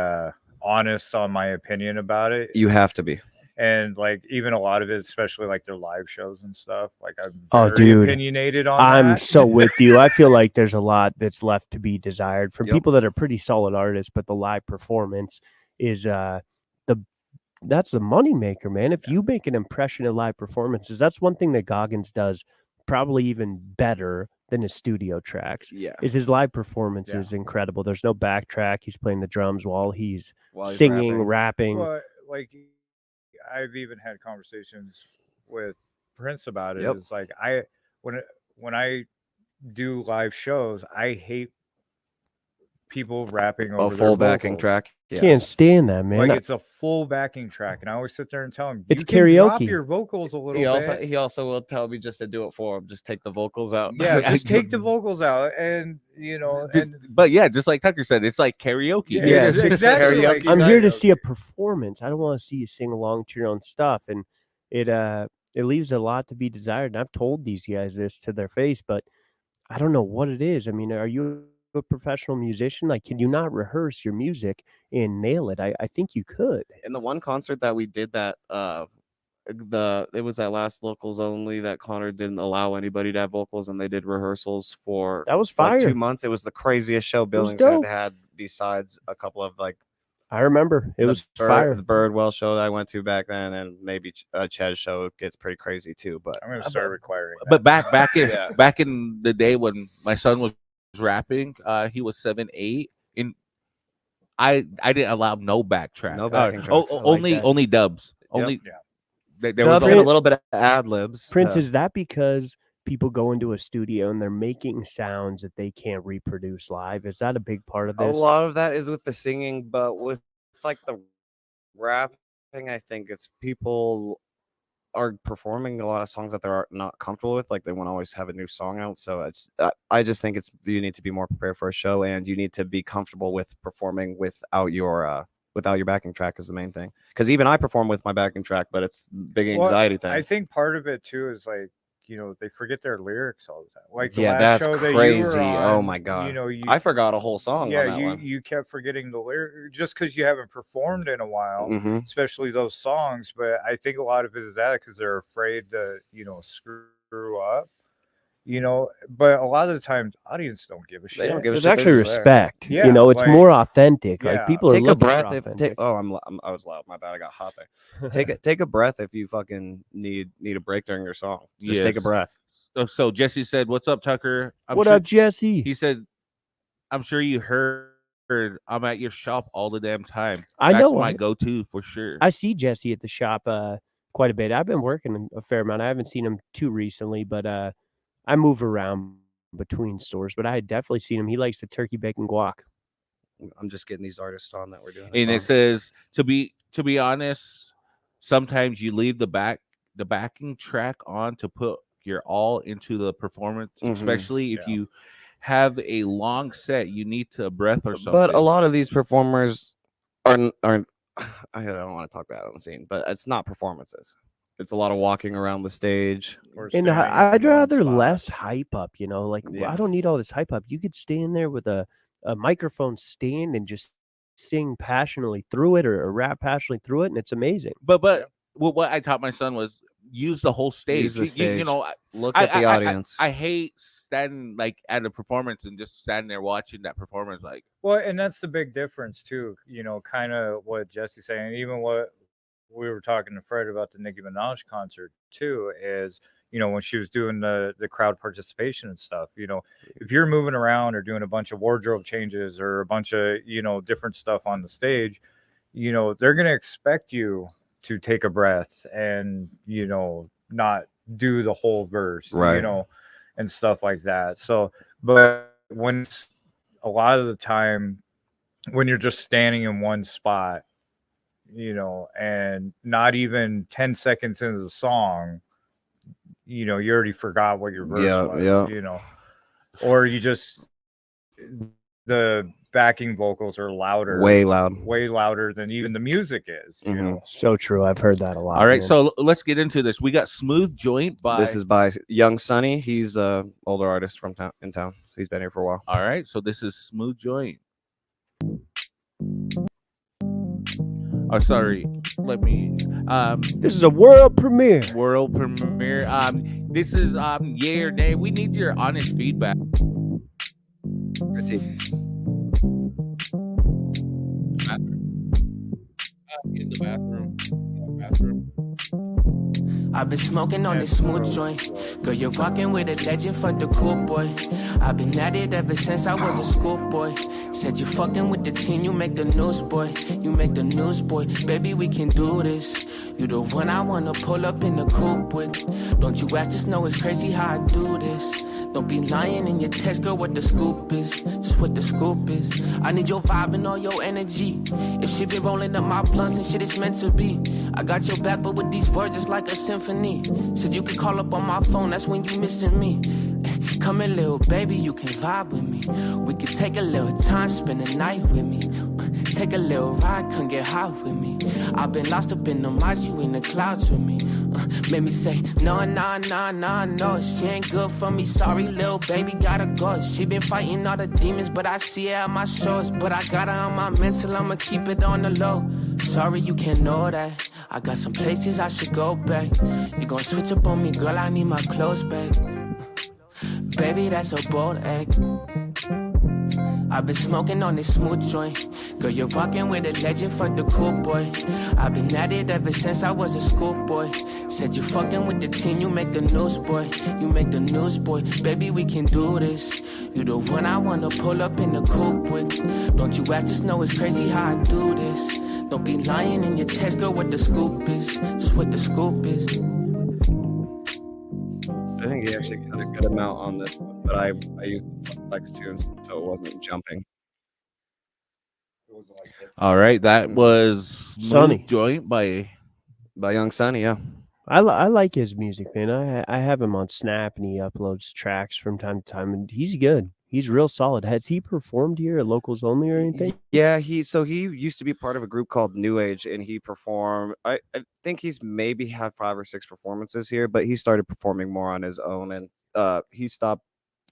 honest on my opinion about it, You have to be. and like even a lot of it, especially like their live shows and stuff. Like I'm Oh, very dude. opinionated on I'm that. so with you. I feel like there's a lot that's left to be desired from Yep. people that are pretty solid artists, but the live performance is that's the money maker, man. If you make an impression in live performances, that's one thing that Goggins does probably even better than his studio tracks. Yeah. Is his live performance Yeah. is incredible. There's no backtrack. He's playing the drums while he's While he's singing, rapping. rapping. Well, like I've even had conversations with Prince about it. Yep. It's like when I do live shows, I hate people rapping over A their full backing vocals. track. Yeah. Can't stand that, man. Like it's a full backing track, and I always sit there and tell him, It's you can drop karaoke. your vocals a little bit. He also will tell me just to do it for him. Just take the vocals out. Yeah, just take the vocals out, and But yeah, just like Tucker said, it's like karaoke. yeah, Yeah, it's it's exactly. karaoke. Like I'm here to karaoke. see a performance. I don't want to see you sing along to your own stuff, and it leaves a lot to be desired. And I've told these guys this to their face, but I don't know what it is. I mean, are you a professional musician? Like, can you not rehearse your music and nail it? I think you could. In the one concert that we did that it was that last locals only that Connor didn't allow anybody to have vocals, and they did rehearsals for That was like fire. 2 months. It was the craziest show Billings dope. had besides a couple of like I remember it was fire. the Birdwell show that I went to back then, and maybe Chez show gets pretty crazy too. But I'm gonna start requiring. But back in Yeah. back in the day when my son was rapping, he was 7, 8, and I didn't allow no backtrack. No backing tracks. I like only that. only dubs. Yep. Only Yeah. there was Dubs and a only, little bit of ad libs. Prince, is that because people go into a studio and they're making sounds that they can't reproduce live? Is that a big part of A this? lot of that is with the singing, but with like the rapping, I think it's people are performing a lot of songs that they're not comfortable with. Like they want to always have a new song out. So it's I just think it's you need to be more prepared for a show, and you need to be comfortable with performing without your backing track is the main thing. Because even I perform with my backing track, but it's a big Well, anxiety thing. I think part of it too is like they forget their lyrics all the time. Like the Yeah, last that's show that you crazy. were Oh on, my God. You, I forgot a whole song yeah, on that you one. you kept forgetting the lyric just because you haven't performed in a while, Mhm. especially those songs. But I think a lot of it is that because they're afraid to screw up. But a lot of the times, audience don't give a shit. They don't give a There's shit. actually They're just there. respect. Yeah, It's like- more authentic. Like yeah. people are Take a looking for breath. authentic. I was loud. My bad. I got hot there. Take a breath if you fucking need a break during your song. Just take a Yes. breath. so Jesse said, "What's up, Tucker?" I'm What sure, up, Jesse? He said, "I'm sure you heard I'm at your shop all the damn time. I That's know. my go-to for sure." I see Jesse at the shop quite a bit. I've been working a fair amount. I haven't seen him too recently, but I move around between stores. But I had definitely seen him. He likes the turkey bacon guac. I'm just getting these artists on that we're doing. And it says to be honest, sometimes you leave the backing track on to put your all into the performance, Mhm. especially if Yeah. you have a long set. You need to breath or something. But a lot of these performers aren't. I don't want to talk bad on the scene, but it's not performances. It's a lot of walking around the stage. Or And standing in I'd one rather spot. less hype up, like Yeah. I don't need all this hype up. You could stand there with a microphone stand and just sing passionately through it or rap passionately through it, and it's amazing. but what I taught my son was use the whole stage. Use the You stage. know, Look at the audience. I hate standing like at a performance and just standing there watching that performance. Like, Well, and that's the big difference too. Kind of what Jesse's saying, even what we were talking to Fred about the Nicki Minaj concert too, is when she was doing the crowd participation and stuff, if you're moving around or doing a bunch of wardrobe changes or a bunch of different stuff on the stage, they're gonna expect you to take a breath and not do the whole verse, Right. and stuff like that. So, but when it's a lot of the time when you're just standing in one spot, and not even 10 seconds into the song, you already forgot what your verse was, or you just, the backing vocals are Way loud. way louder than even the music is, Mhm. So true. I've heard that a lot. All right, man. so let's get into this. We got Smooth Joint by. This is by Young Sunny. He's a older artist from in town. He's been here for a while. All right, so this is Smooth Joint. Oh, sorry. Let me. This is a world premiere. World premiere. This is yay or nay. We need your honest feedback. In the bathroom. I've been smoking on this smooth joint. Girl, you're rocking with a legend for the cool boy. I've been at it ever since I was a schoolboy. Said you fucking with the team, you make the news, boy. You make the news, boy. Baby, we can do this. You the one I wanna pull up in the coupe with. Don't you ask, just know it's crazy how I do this. Don't be lying in your text, girl, what the scoop is. Just what the scoop is. I need your vibe and all your energy. If she been rolling up my blunts, then shit is meant to be. I got your back, but with these words, it's like a symphony. Said you could call up on my phone, that's when you missing me. Come here, little baby, you can vibe with me. We could take a little time, spend the night with me. Take a little ride, come get high with me. I've been lost up in the minds, you in the clouds with me. Made me say, no, no, she ain't good for me. Sorry, little baby, gotta go. She been fighting all the demons, but I see her at my shows. But I got her on my mental, I'ma keep it on the low. Sorry, you can't know that. I got some places I should go back. You gon' switch up on me, girl, I need my clothes back. Baby, that's a bold act. I've been smoking on this smooth joint. Girl, you're rocking with a legend for the cool boy. I've been at it ever since I was a schoolboy. Said you fucking with the team, you make the news, boy. You make the news, boy. Baby, we can do this. You the one I wanna pull up in the coupe with. Don't you ask, just know it's crazy how I do this. Don't be lying in your text, girl, what the scoop is. Just what the scoop is. I think he actually got a good amount on this one, but I used flex tunes so it wasn't jumping. All right, that was Smooth Sunny. Joint by. By Young Sunny, yeah. I like his music, man. I have him on Snap, and he uploads tracks from time to time, and he's good. He's real solid. Has he performed here at Locals Only or anything? Yeah, he used to be part of a group called New Age, and he performed. I think he's maybe had 5 or 6 performances here, but he started performing more on his own, and he stopped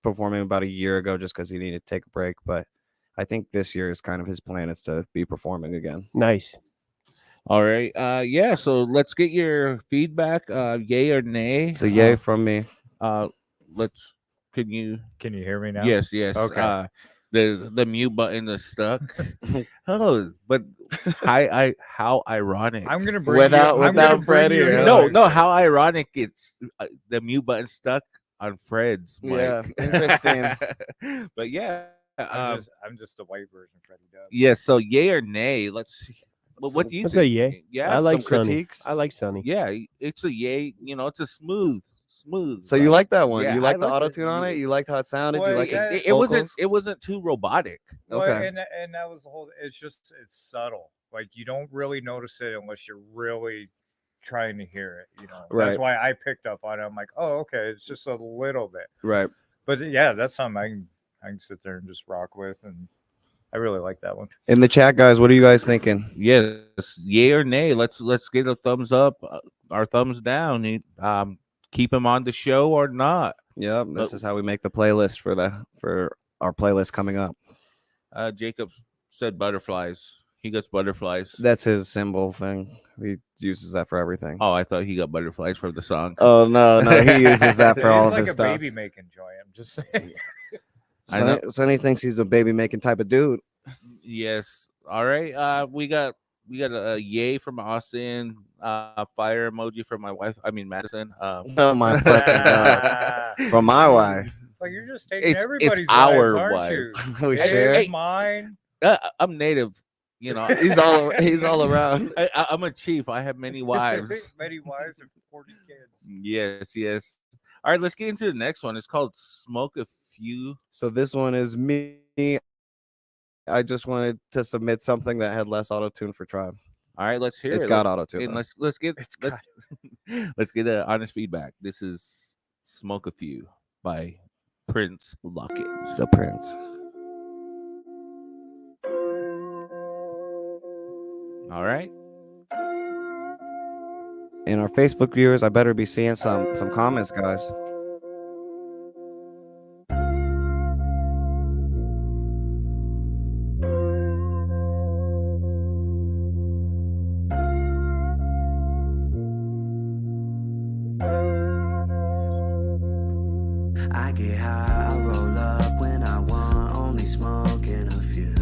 performing about a year ago just because he needed to take a break. But I think this year is kind of his plan is to be performing again. Nice. All right. Yeah, so let's get your feedback. Yay or nay. So yay from me. Let's can you hear me now? Yes. Okay. The mute button is stuck. Oh, but how ironic. I'm gonna bring Without Freddie, yeah. No, how ironic it's the mute button stuck on Fred's mic. Yeah, interesting. But yeah, I'm just a white version, Freddie Dub. yeah. So yay or nay? Let's see. Well, what do you Let's think? say yay. Yeah, I like some Sunny. critiques? I like Sunny. Yeah, it's a yay. It's a smooth. So you like that one? Yeah, you like I the like auto it. tune on it? You liked how it sounded? Well, you like yeah, his It wasn't. vocals? It wasn't too robotic. Well, Okay. and that was the whole. It's subtle. Like you don't really notice it unless you're really trying to hear it. Right. That's why I picked up on it. I'm like, oh, okay, it's just a little bit. Right. But yeah, that's something I can sit there and just rock with, and I really like that one. In the chat, guys, what are you guys thinking? Yes, yay or nay. Let's get a thumbs up, or thumbs down. Keep him on the show or not. Yep, this is how we make the playlist for our playlist coming up. Jacob said butterflies. He gets butterflies. That's his symbol thing. He uses that for everything. Oh, I thought he got butterflies from the song. Oh no, he uses that for all of It's his like a stuff. baby making joy. I'm just saying. I know. Sonny thinks he's a baby making type of dude. Yes. All right. We got we got a yay from Austin, fire emoji from my wife. I mean Madison. Oh my fucking god! From my wife, Like you're just taking it's everybody's our wives, aren't wife. you? we It share. is mine. I'm native. You know, He's all around. I'm a chief. I have many wives. Many wives and 40 kids. Yes, yes. All right, let's get into the next one. It's called Smoke a Few. So this one is me. I just wanted to submit something that had less auto tune for Tribe. All right, let's hear It's it. got auto tune. And let's get It's let's, let's get an honest feedback. This is Smoke a Few by Prince Lockett. The Prince. All right. And our Facebook viewers, I better be seeing some comments, guys. I get high, I roll up when I want, only smoking a few.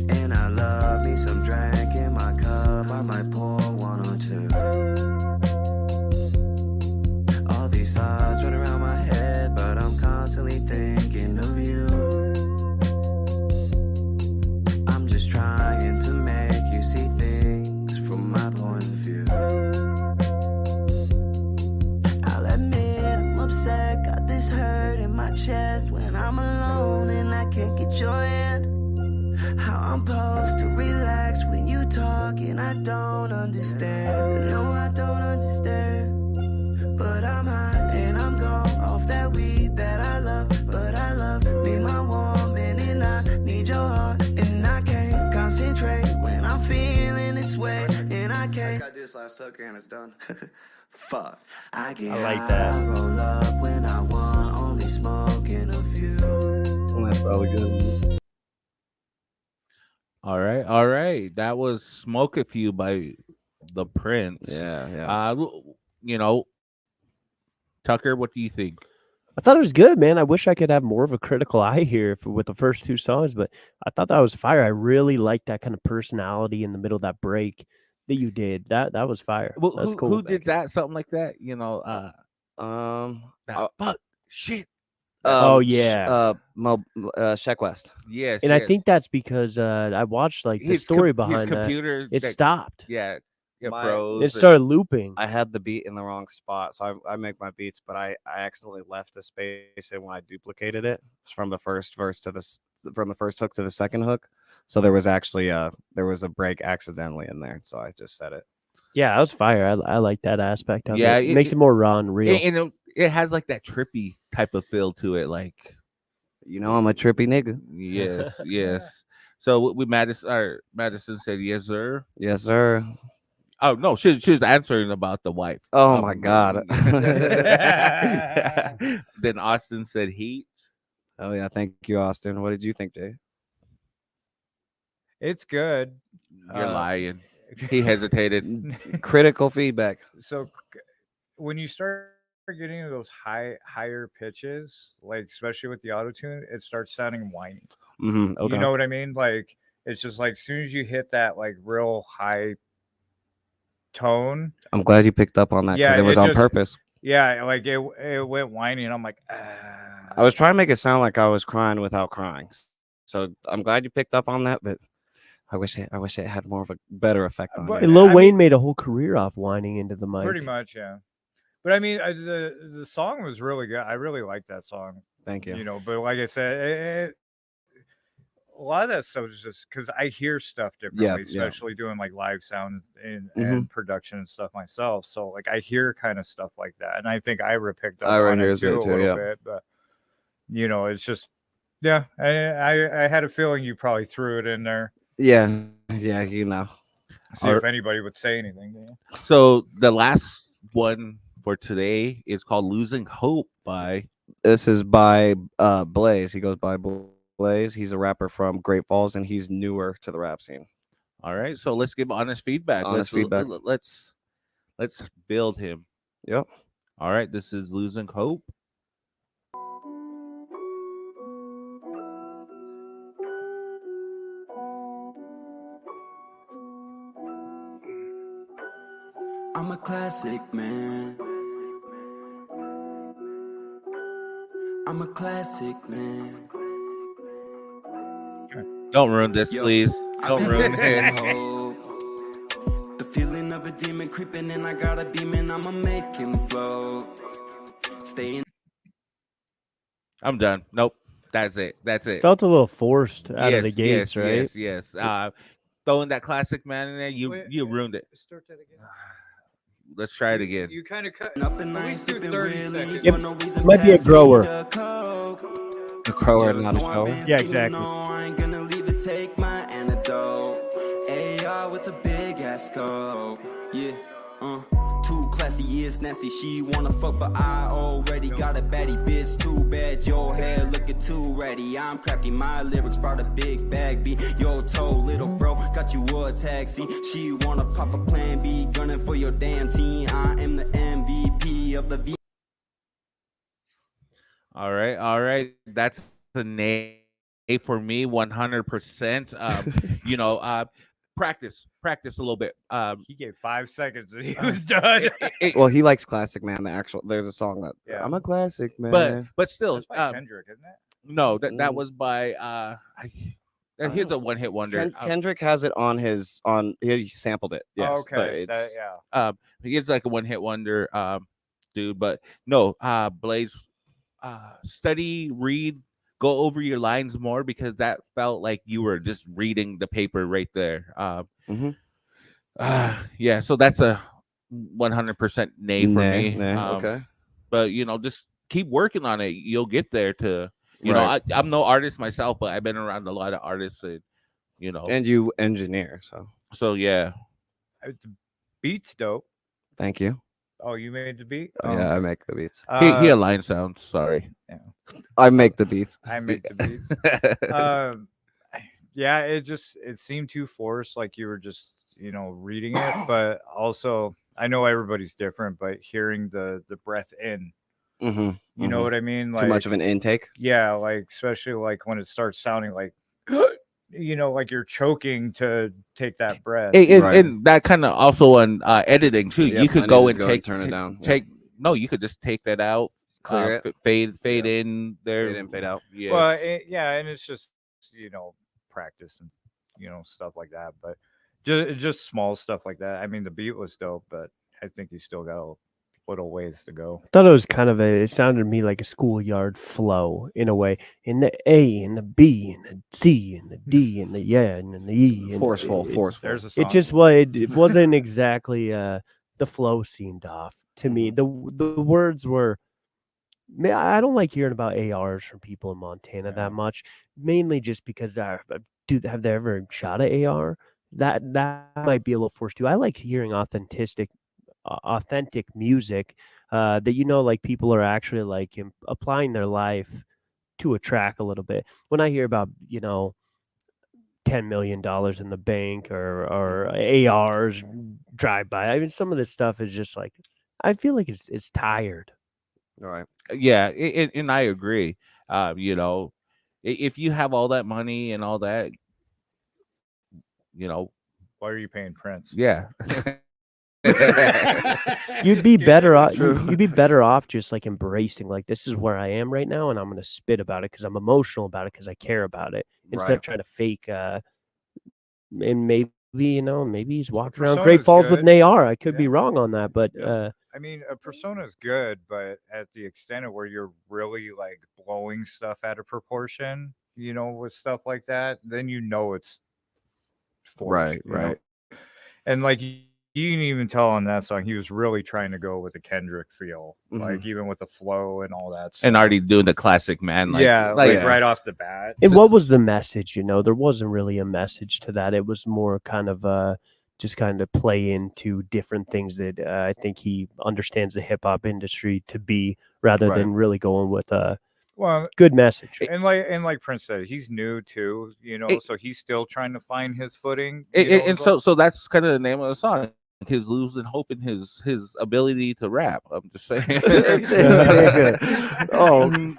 And I love me some drink in my cup, I might pour one or two. All these thoughts run around my head, but I'm constantly thinking of you. I'm just trying to make you see things from my point of view. Upset, got this hurt in my chest when I'm alone and I can't get your hand. How I'm supposed to relax when you talk and I don't understand. No, I don't understand. But I'm high and I'm gone off that weed that I love. But I love me my woman and I need your heart. And I can't concentrate when I'm feeling this way. And I can't. I just gotta do this last hooker and it's done. Fuck. I get I like that. high, roll up when I want, only smoking a few. That's probably good. All right. All right. That was Smoke a Few by the Prince. Yeah. You know, Tucker, what do you think? I thought it was good, man. I wish I could have more of a critical eye here with the first two songs, but I thought that was fire. I really liked that kind of personality in the middle of that break that you did. That was fire. Well, That's cool. Who did that? Something like that? You know, fuck shit. Oh, yeah. Sheck West. Yes. And I yes. think that's because I watched like the His story his behind that. computer. It that- stopped. Yeah. It My- froze. It and- started looping. I had the beat in the wrong spot, so I make my beats, but I accidentally left a space in when I duplicated it from the first verse to from the first hook to the second hook. So there was actually a break accidentally in there, so I just said it. Yeah, that was fire. I like that aspect of Yeah, it. It makes it more raw and real. And it has like that trippy type of feel to it. Like, You know, I'm a trippy nigga. yes, yes. So Madison said yes, sir. Yes, sir. Oh no, she was answering about the wife. Oh my god. Then Austin said heat. Oh yeah, thank you, Austin. What did you think, Jay? It's good. You're lying. He hesitated. Critical feedback. So when you start getting into those higher pitches, like especially with the auto tune, it starts sounding whiny. Okay. You know what I mean? Like it's just like as soon as you hit that like real high tone, I'm glad you picked up on that because Yeah, it was it on just- purpose. yeah, like it went whiny, and I'm like, I was trying to make it sound like I was crying without crying. So I'm glad you picked up on that, but I wish it had more of a better effect on But- it. And Lil I Wayne mean- made a whole career off whining into the mic. pretty much, yeah. But I mean, the song was really good. I really liked that song. Thank you. You know, but like I said, a lot of that stuff is just because I hear stuff differently, Yeah. especially doing like live sound and Mhm. production and stuff myself. So like I hear kind of stuff like that, and I think Ira picked up Ira on it hears too it a too, little yeah. bit. But you know, it's just yeah. I had a feeling you probably threw it in there. Yeah, you know. See if anybody would say anything. To you. So the last one for today is called "Losing Hope" by. This is by Blaze. He goes by Blaze. He's a rapper from Great Falls, and he's newer to the rap scene. All right, so let's give honest feedback. Honest feedback. Let's build him. Yep. All right, this is "Losing Hope." I'm a classic man. I'm a classic man. Don't ruin this, Yo, please. Don't ruin losing it. hope. The feeling of a demon creeping in, I got a beaming, I'ma make him float. Staying. I'm done. Nope. That's it. That's it. Felt a little forced out of the gates, right? Yes. Throwing that classic man in there, you ruined it. Start that again. Let's try it again. You kind of cut. Up and At I ain't least do sleeping 30 really seconds. Yep. for no reason. Might be a Pass me grower. the coke. The grower, Just not a know I've shower. been Yeah, scheming, exactly. no, I ain't gonna leave it, take my antidote. AR with a big ass scope. Yeah, too classy, is nasty. She wanna fuck, but I already got a baddie bitch. Too bad your hair looking too ratty. I'm crafty, my lyrics brought a big bag. Be your toe, little bro, got you a taxi. She wanna pop a plan B, gunning for your damn team. I am the MVP of the V. All right. That's the name for me, 100%. Practice a little bit. He gave 5 seconds and he was done. Well, he likes classic man. There's a song that Yeah. I'm a classic man. but still, That's by Kendrick, isn't it? no, that Mm. was by here's a one-hit wonder. Kendrick has it on his he sampled it. Yes, Oh, but okay. it's Yeah. He's like a one-hit wonder, dude. But no, Blaze, read, go over your lines more because that felt like you were just reading the paper right there. Mhm. Yeah. So that's a 100% nay for me. Okay. But just keep working on it. You'll get there. I'm no artist myself, but I've been around a lot of artists, and And you engineer, so yeah. The beat's dope. thank you. Oh, you made the beat? Yeah, I make the beats. He align sounds. Sorry. I make the beats. I make the beats. Yeah, it seemed too forced, like you were just reading it, but also I know everybody's different, but hearing the breath in, Mm-hmm. you know what I mean? Too much of an intake. Yeah, like especially like when it starts sounding like like you're choking to take that breath. And that kind of also on editing too. Yep, you could I go need and to take turn it down. Yeah. No, you could just take that out, Clear it. fade Yeah. in there, Fade in, fade out. Yes. Well, and it's just practice and stuff like that, but just small stuff like that. I mean, the beat was dope, but I think you still got a little ways to go. I thought it was kind of it sounded to me like a schoolyard flow in a way. In the A and the B and the C and the D and the and the E. And Forceful. There's a song. It just was. It wasn't exactly. The flow seemed off to me. The words were. I don't like hearing about ARs from people in Montana that much. Mainly just because have they ever shot an AR? That might be a little forced too. I like hearing authentic music that like people are actually like applying their life to a track a little bit. When I hear about $10 million in the bank or ARs drive by, I mean some of this stuff is just like I feel like it's tired. All right. Yeah, and I agree. If you have all that money and all that, why are you paying Prince? yeah. You'd be better off. You'd be better off just like embracing like this is where I am right now, and I'm gonna spit about it because I'm emotional about it because I care about it instead of trying to fake. And maybe maybe he's walking around Great Falls with an AR. I could be wrong on that, but I mean, a persona is good, but at the extent of where you're really like blowing stuff out of proportion, with stuff like that, then it's forced, Right. And like you can even tell on that song, he was really trying to go with the Kendrick feel, like even with the flow and all that stuff. And already doing the classic man, like right off the bat. And what was the message? There wasn't really a message to that. It was more kind of just kind of play into different things that I think he understands the hip hop industry to be, rather than really going with a good message. And like Prince said, he's new too, so he's still trying to find his footing. So that's kind of the name of the song. His losing hope in his ability to rap. I'm just saying.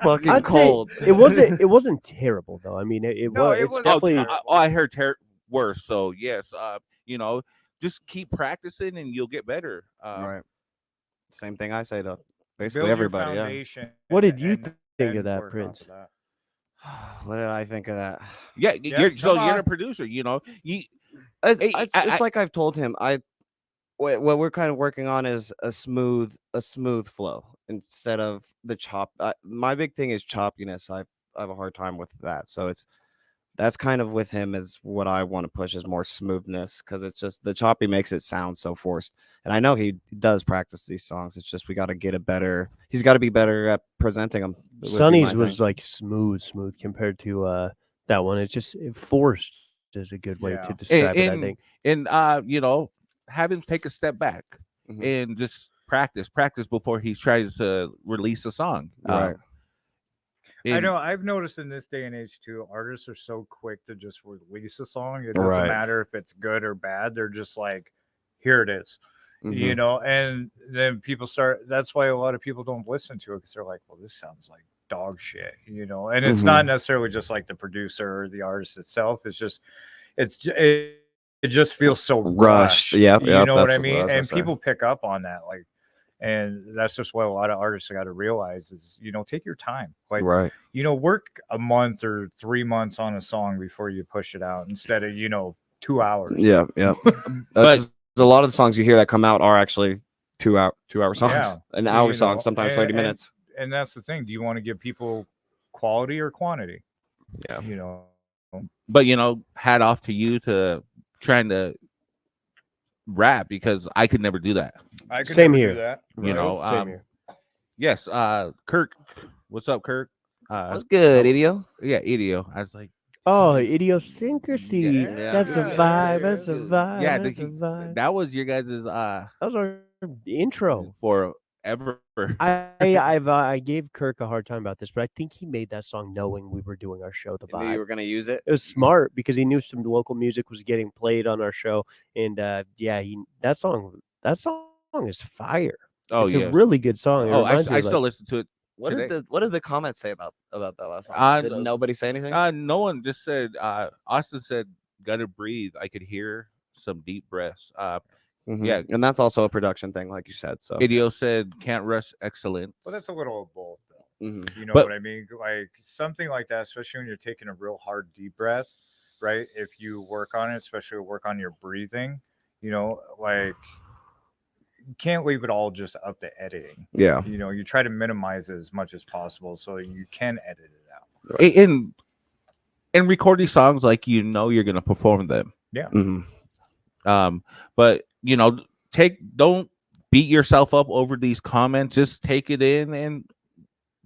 Fucking I'd cold. Say it wasn't terrible though. I mean, it's definitely. I heard worse. So yes, just keep practicing and you'll get better. Right. Same thing I say to basically Build your everybody. Yeah. foundation. What did you and think then of that, work off Prince? of that. What did I think of that? Yeah, Yeah, you're so come you're on. a producer, you know. You It's like I've told him. What we're kind of working on is a smooth flow instead of the chop. My big thing is choppiness. I have a hard time with that. So that's kind of with him is what I want to push is more smoothness because it's just the choppy makes it sound so forced. And I know he does practice these songs. It's just we got to get a better. He's got to be better at presenting them. Sonny's was like smooth compared to that one. It's just forced is a good way to Yeah. describe it, I think. and you know, have him take a step back Mhm. and just practice before he tries to release a song. Right. I and- know. I've noticed in this day and age too, artists are so quick to just release a song. It doesn't Right. matter if it's good or bad. They're just like, here it is, you Mhm. know. And then people start. That's why a lot of people don't listen to it because they're like, well, this sounds like dog shit, you know. And it's not necessarily just like the producer or the artist itself. It's just, it just feels so rushed. Yep, you yep, know what that's I what I mean. was gonna And say. people pick up on that, like. And that's just what a lot of artists got to realize is, you know, take your time. Like, Right. you know, work a month or 3 months on a song before you push it out instead of, you know, 2 hours. Yeah. Yeah. But- a lot of the songs you hear that come out are actually 2 hour songs, Yeah. an hour You song, know, sometimes and- 30 and- minutes. And that's the thing. Do you want to give people quality or quantity? Yeah. You know, but you know, hat off to you to trying to rap because I could never do that. I could Same never here. do that. You know, Same here. yes, Kirk, what's up, Kirk? That's good, Idio. Yeah, Idio. I was like, Oh, idiosyncrasy. Yeah. That's a Yeah, vibe. there That's a it is. vibe. yeah, That's a vibe. that was your guys' That was our intro. forever. I gave Kirk a hard time about this, but I think he made that song knowing we were doing our show. The I knew you vibe. were gonna use it. It was smart because he knew some local music was getting played on our show, and yeah, that song is fire. Oh it's yeah, a really good song. It Oh, I reminds me of, still like, listen to it. What today. did the comments say about that last song? Did nobody say anything? No one just said. Austin said, "Gotta breathe." I could hear some deep breaths. Mhm. yeah. And that's also a production thing, like you said. So Idio said, "Can't rush excellence." Well, that's a little of both, though. Mhm. You know But- what I mean? Like something like that, especially when you're taking a real hard deep breath, right? If you work on it, especially work on your breathing, you know, like you can't leave it all just up to editing. yeah. You know, you try to minimize it as much as possible so you can edit it out. And record these songs like you know you're gonna perform them. Mhm. But you know, don't beat yourself up over these comments. Just take it in and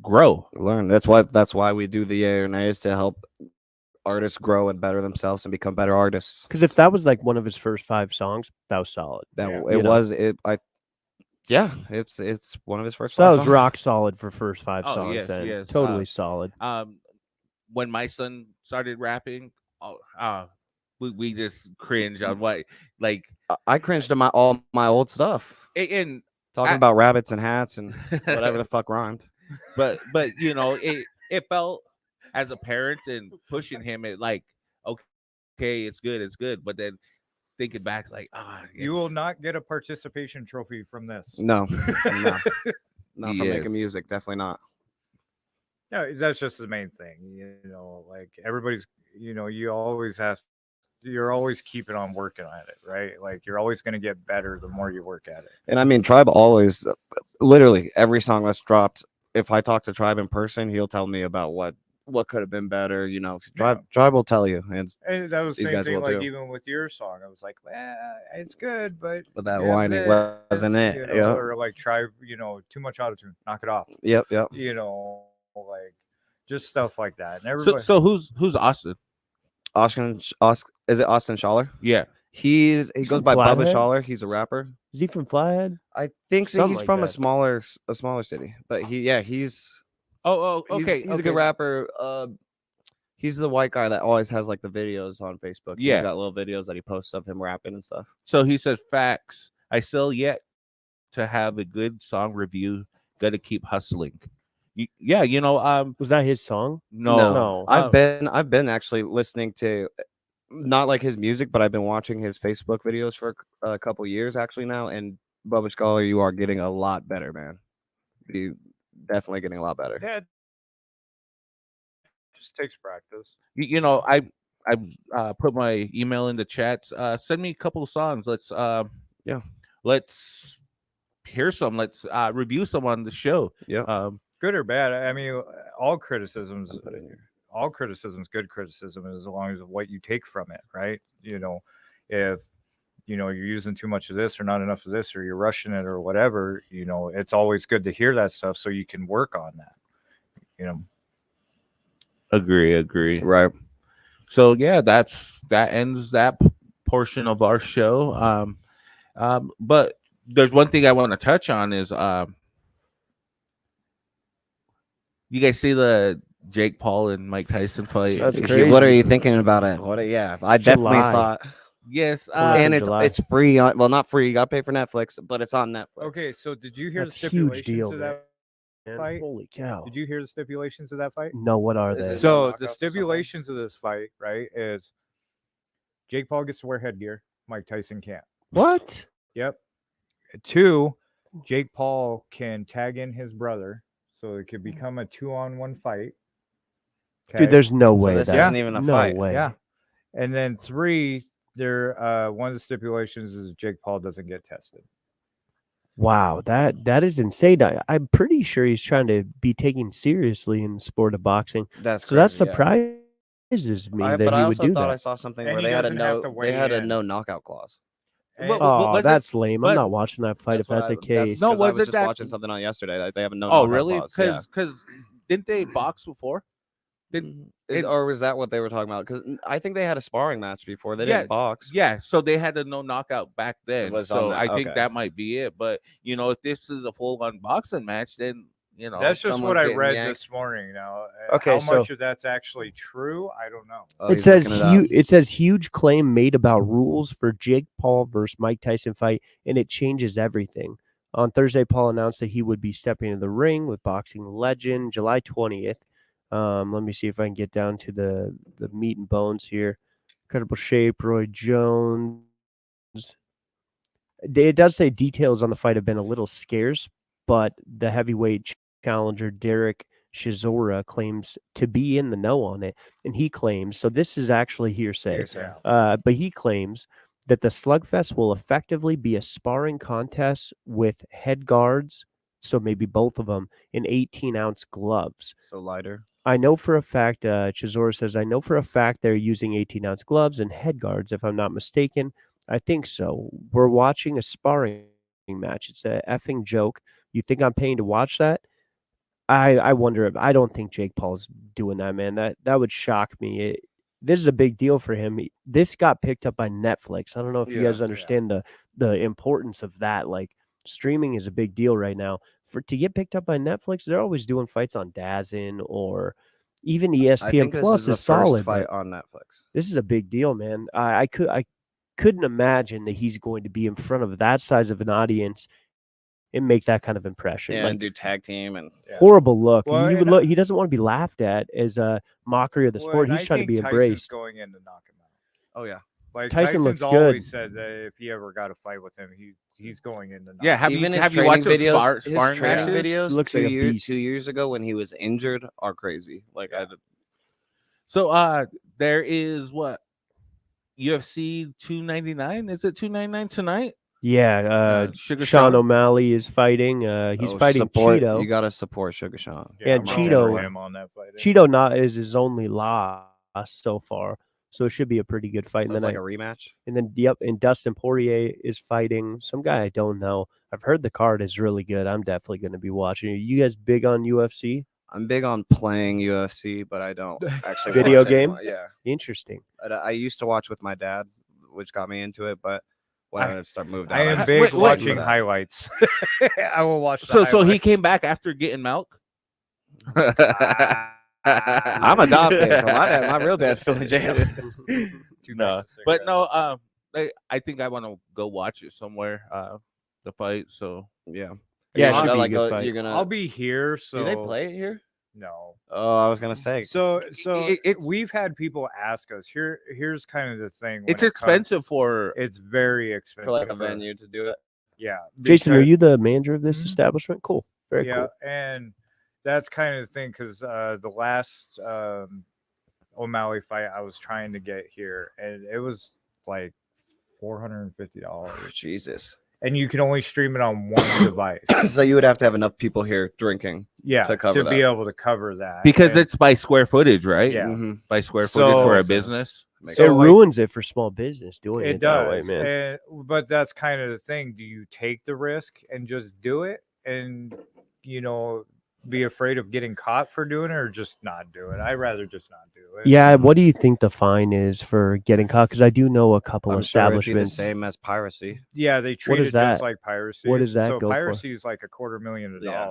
grow. Learn. That's why we do the A&As to help artists grow and better themselves and become better artists. Because if that was like one of his first 5 songs, that was solid. That Yeah. it You know. was it. Yeah, it's one of his first. So that 5 was songs. rock solid for first 5 Oh, songs. yes, Then yes, totally solid. When my son started rapping, we just cringe on what like I cringed to all my old stuff, and talking about rabbits and hats and whatever the fuck rhymed. but you know it felt as a parent and pushing him it like okay it's good but then thinking back like You will not get a participation trophy from this. No, no, not for Yes. making music. Definitely not. No, that's just the main thing. You know, like everybody's, you know, you're always keeping on working at it, right? Like you're always going to get better the more you work at it. And I mean, Tribe always, literally every song that's dropped. If I talk to Tribe in person, he'll tell me about what could have been better. You know, Tribe will tell you. And that was the These same guys thing, will like too. even with your song, I was like, well, it's good, but that yeah, whining this, wasn't it? you know, Yeah. or like try, you know, too much autotune, knock it off. Yep. You know, like just stuff like that. And everybody, so who's Austin? Austin, is it Austin Schaller? Yeah. He goes from by Bubba Flathead? Schaller. He's a rapper. Is he from Flathead? I think so. Something He's like from that. a smaller city, but he's Okay. he's a good rapper. He's the white guy that always has like the videos on Facebook. Yeah. He's got little videos that he posts of him rapping and stuff. So he says facts. I still yet to have a good song review. Gotta keep hustling. Yeah, you know, Was that his song? no. No. I've been actually listening to not like his music, but I've been watching his Facebook videos for a couple years actually now. And Bubba Scholar, you are getting a lot better, man. You definitely getting a lot better. Yeah, it just takes practice. You know, I put my email in the chats. Send me a couple of songs. Let's let's hear some. Let's review some on the show. Yeah. Good or bad. I mean, all criticisms, I'll put it in here. all criticism's good criticism as long as what you take from it, right? You know, if you're using too much of this or not enough of this, or you're rushing it or whatever, it's always good to hear that stuff so you can work on that. Agree. Right. So yeah, that ends that portion of our show. But there's one thing I want to touch on is you guys see the Jake Paul and Mike Tyson fight? That's What crazy. are you thinking about it? I definitely July. saw it. Yes, Fourth And of July. it's free. Well, not free. You got to pay for Netflix, but it's on Netflix. Okay, so did you hear That's the a huge stipulations deal, of man. that fight? Holy cow! Did you hear the stipulations of that fight? No, what are Is they? it- So knockouts the or something? stipulations of this fight, right, is Jake Paul gets to wear headgear, Mike Tyson can't. What? Yep. 2, Jake Paul can tag in his brother, so it could become a 2-on-1 fight. Dude, there's no So way this that isn't even a no fight. way. Yeah. And then 3, one of the stipulations is Jake Paul doesn't get tested. Wow, that is insane. I'm pretty sure he's trying to be taken seriously in the sport of boxing. That's So that crazy, yeah. surprises me that But he I would also do thought I that. saw something And where he they had a doesn't have no. to They weigh had a in. no knockout clause. Well, Oh, was that's lame. I'm but- not watching that fight if that's the case. No, No, I was was it just that- watching something on yesterday. That they have a no. Oh, knockout really? clause, yeah. Because didn't they box before? It- Or was that what they were talking about? Because I think they had a sparring match before. They Yeah, didn't box. Yeah, so they had a no knockout back then. was on So that, I think okay. that might be it. But if this is a full on boxing match, then That's just someone's what I getting read yanked. this morning. Now, Okay, how so- much of that's actually true, I don't know. Oh, It he's says looking it up. it says huge claim made about rules for Jake Paul versus Mike Tyson fight, and it changes everything. On Thursday, Paul announced that he would be stepping into the ring with boxing legend July 20th. Let me see if I can get down to the meat and bones here. Incredible shape, Roy Jones. It does say details on the fight have been a little scarce, but the heavyweight challenger Derek Chisora claims to be in the know on it, and he claims so. This is actually hearsay. Hearsay. But he claims that the slugfest will effectively be a sparring contest with head guards, so maybe both of them, in 18-ounce gloves. So lighter. I know for a fact, Chisora says, I know for a fact they're using 18-ounce gloves and head guards, if I'm not mistaken. I think so. We're watching a sparring match. It's a effing joke. You think I'm paying to watch that? I wonder if I don't think Jake Paul's doing that, man. That would shock me. This is a big deal for him. This got picked up by Netflix. I don't know if you guys understand the importance of that. Like, streaming is a big deal right now. To get picked up by Netflix, they're always doing fights on DAZN or even ESPN I think Plus this is the solid. first fight but on Netflix. This is a big deal, man. I couldn't imagine that he's going to be in front of that size of an audience and make that kind of impression. Yeah, Like, and do tag team and horrible look. Well, he would and look. He doesn't want to be laughed at as a mockery of the sport. and He's I trying to think be Tyson's embraced. going in to knock him out. oh yeah. Like Tyson Tyson's looks always good. said that if he ever got a fight with him, he's going in to knock Yeah, him have Even you his have you watched training those videos, sparring his training matches? videos Looks like a 2 beast. years ago when he was injured are crazy. Like So there is what UFC 299. Is it 299 tonight? Yeah, Sugar Sean Sean? O'Malley is fighting. He's fighting Cheeto. You gotta support Sugar Sean. Yeah, I'm Cheeto- rooting for him on that fight. Cheeto is his only loss so far, so it should be a pretty good fight. So And it's then like a rematch. and Dustin Poirier is fighting some guy I don't know. I've heard the card is really good. I'm definitely going to be watching. Are you guys big on UFC? I'm big on playing UFC, but I don't actually Video watch game? anymore. Yeah, Interesting. I used to watch with my dad, which got me into it. But when I start moved out, I am just big Wait, wait. watching highlights. I will watch. The So he highlights. came back after getting milk. I'm adopted, so my real dad's still in jail. Two No, packs of but cigarettes. no. I think I want to go watch it somewhere. The fight. So Yeah. Yeah, it You're should gonna, be a good go- fight. You're gonna. I'll be here. So Do they play it here? No. Oh, I was gonna say. So It's we've had people ask us. Here's kind of the thing. when it's it comes- expensive for It's very expensive For like a venue to do it. Yeah. Jason, are because- you the manager of this Mhm. establishment? Cool. Very yeah, cool. and that's kind of the thing because the last O'Malley fight I was trying to get here, and it was like $450, Jesus. and you can only stream it on one device. So you would have to have enough people here drinking. Yeah, To cover be that. able to cover that because and- it's by square footage, right? Yeah. Mhm. By square footage So- for a Makes sense. business. Makes It So, like, ruins it for small business doing it, it that way, does, man. but that's kind of the thing. Do you take the risk and just do it, and be afraid of getting caught for doing it, or just not do it? I'd rather just not do it. Yeah, what do you think the fine is for getting caught? Because I do know a couple I'm sure it'd be the establishments. same as piracy. Yeah, they treat is it that? just like piracy. What does that so go for? piracy is like $250,000 Yeah.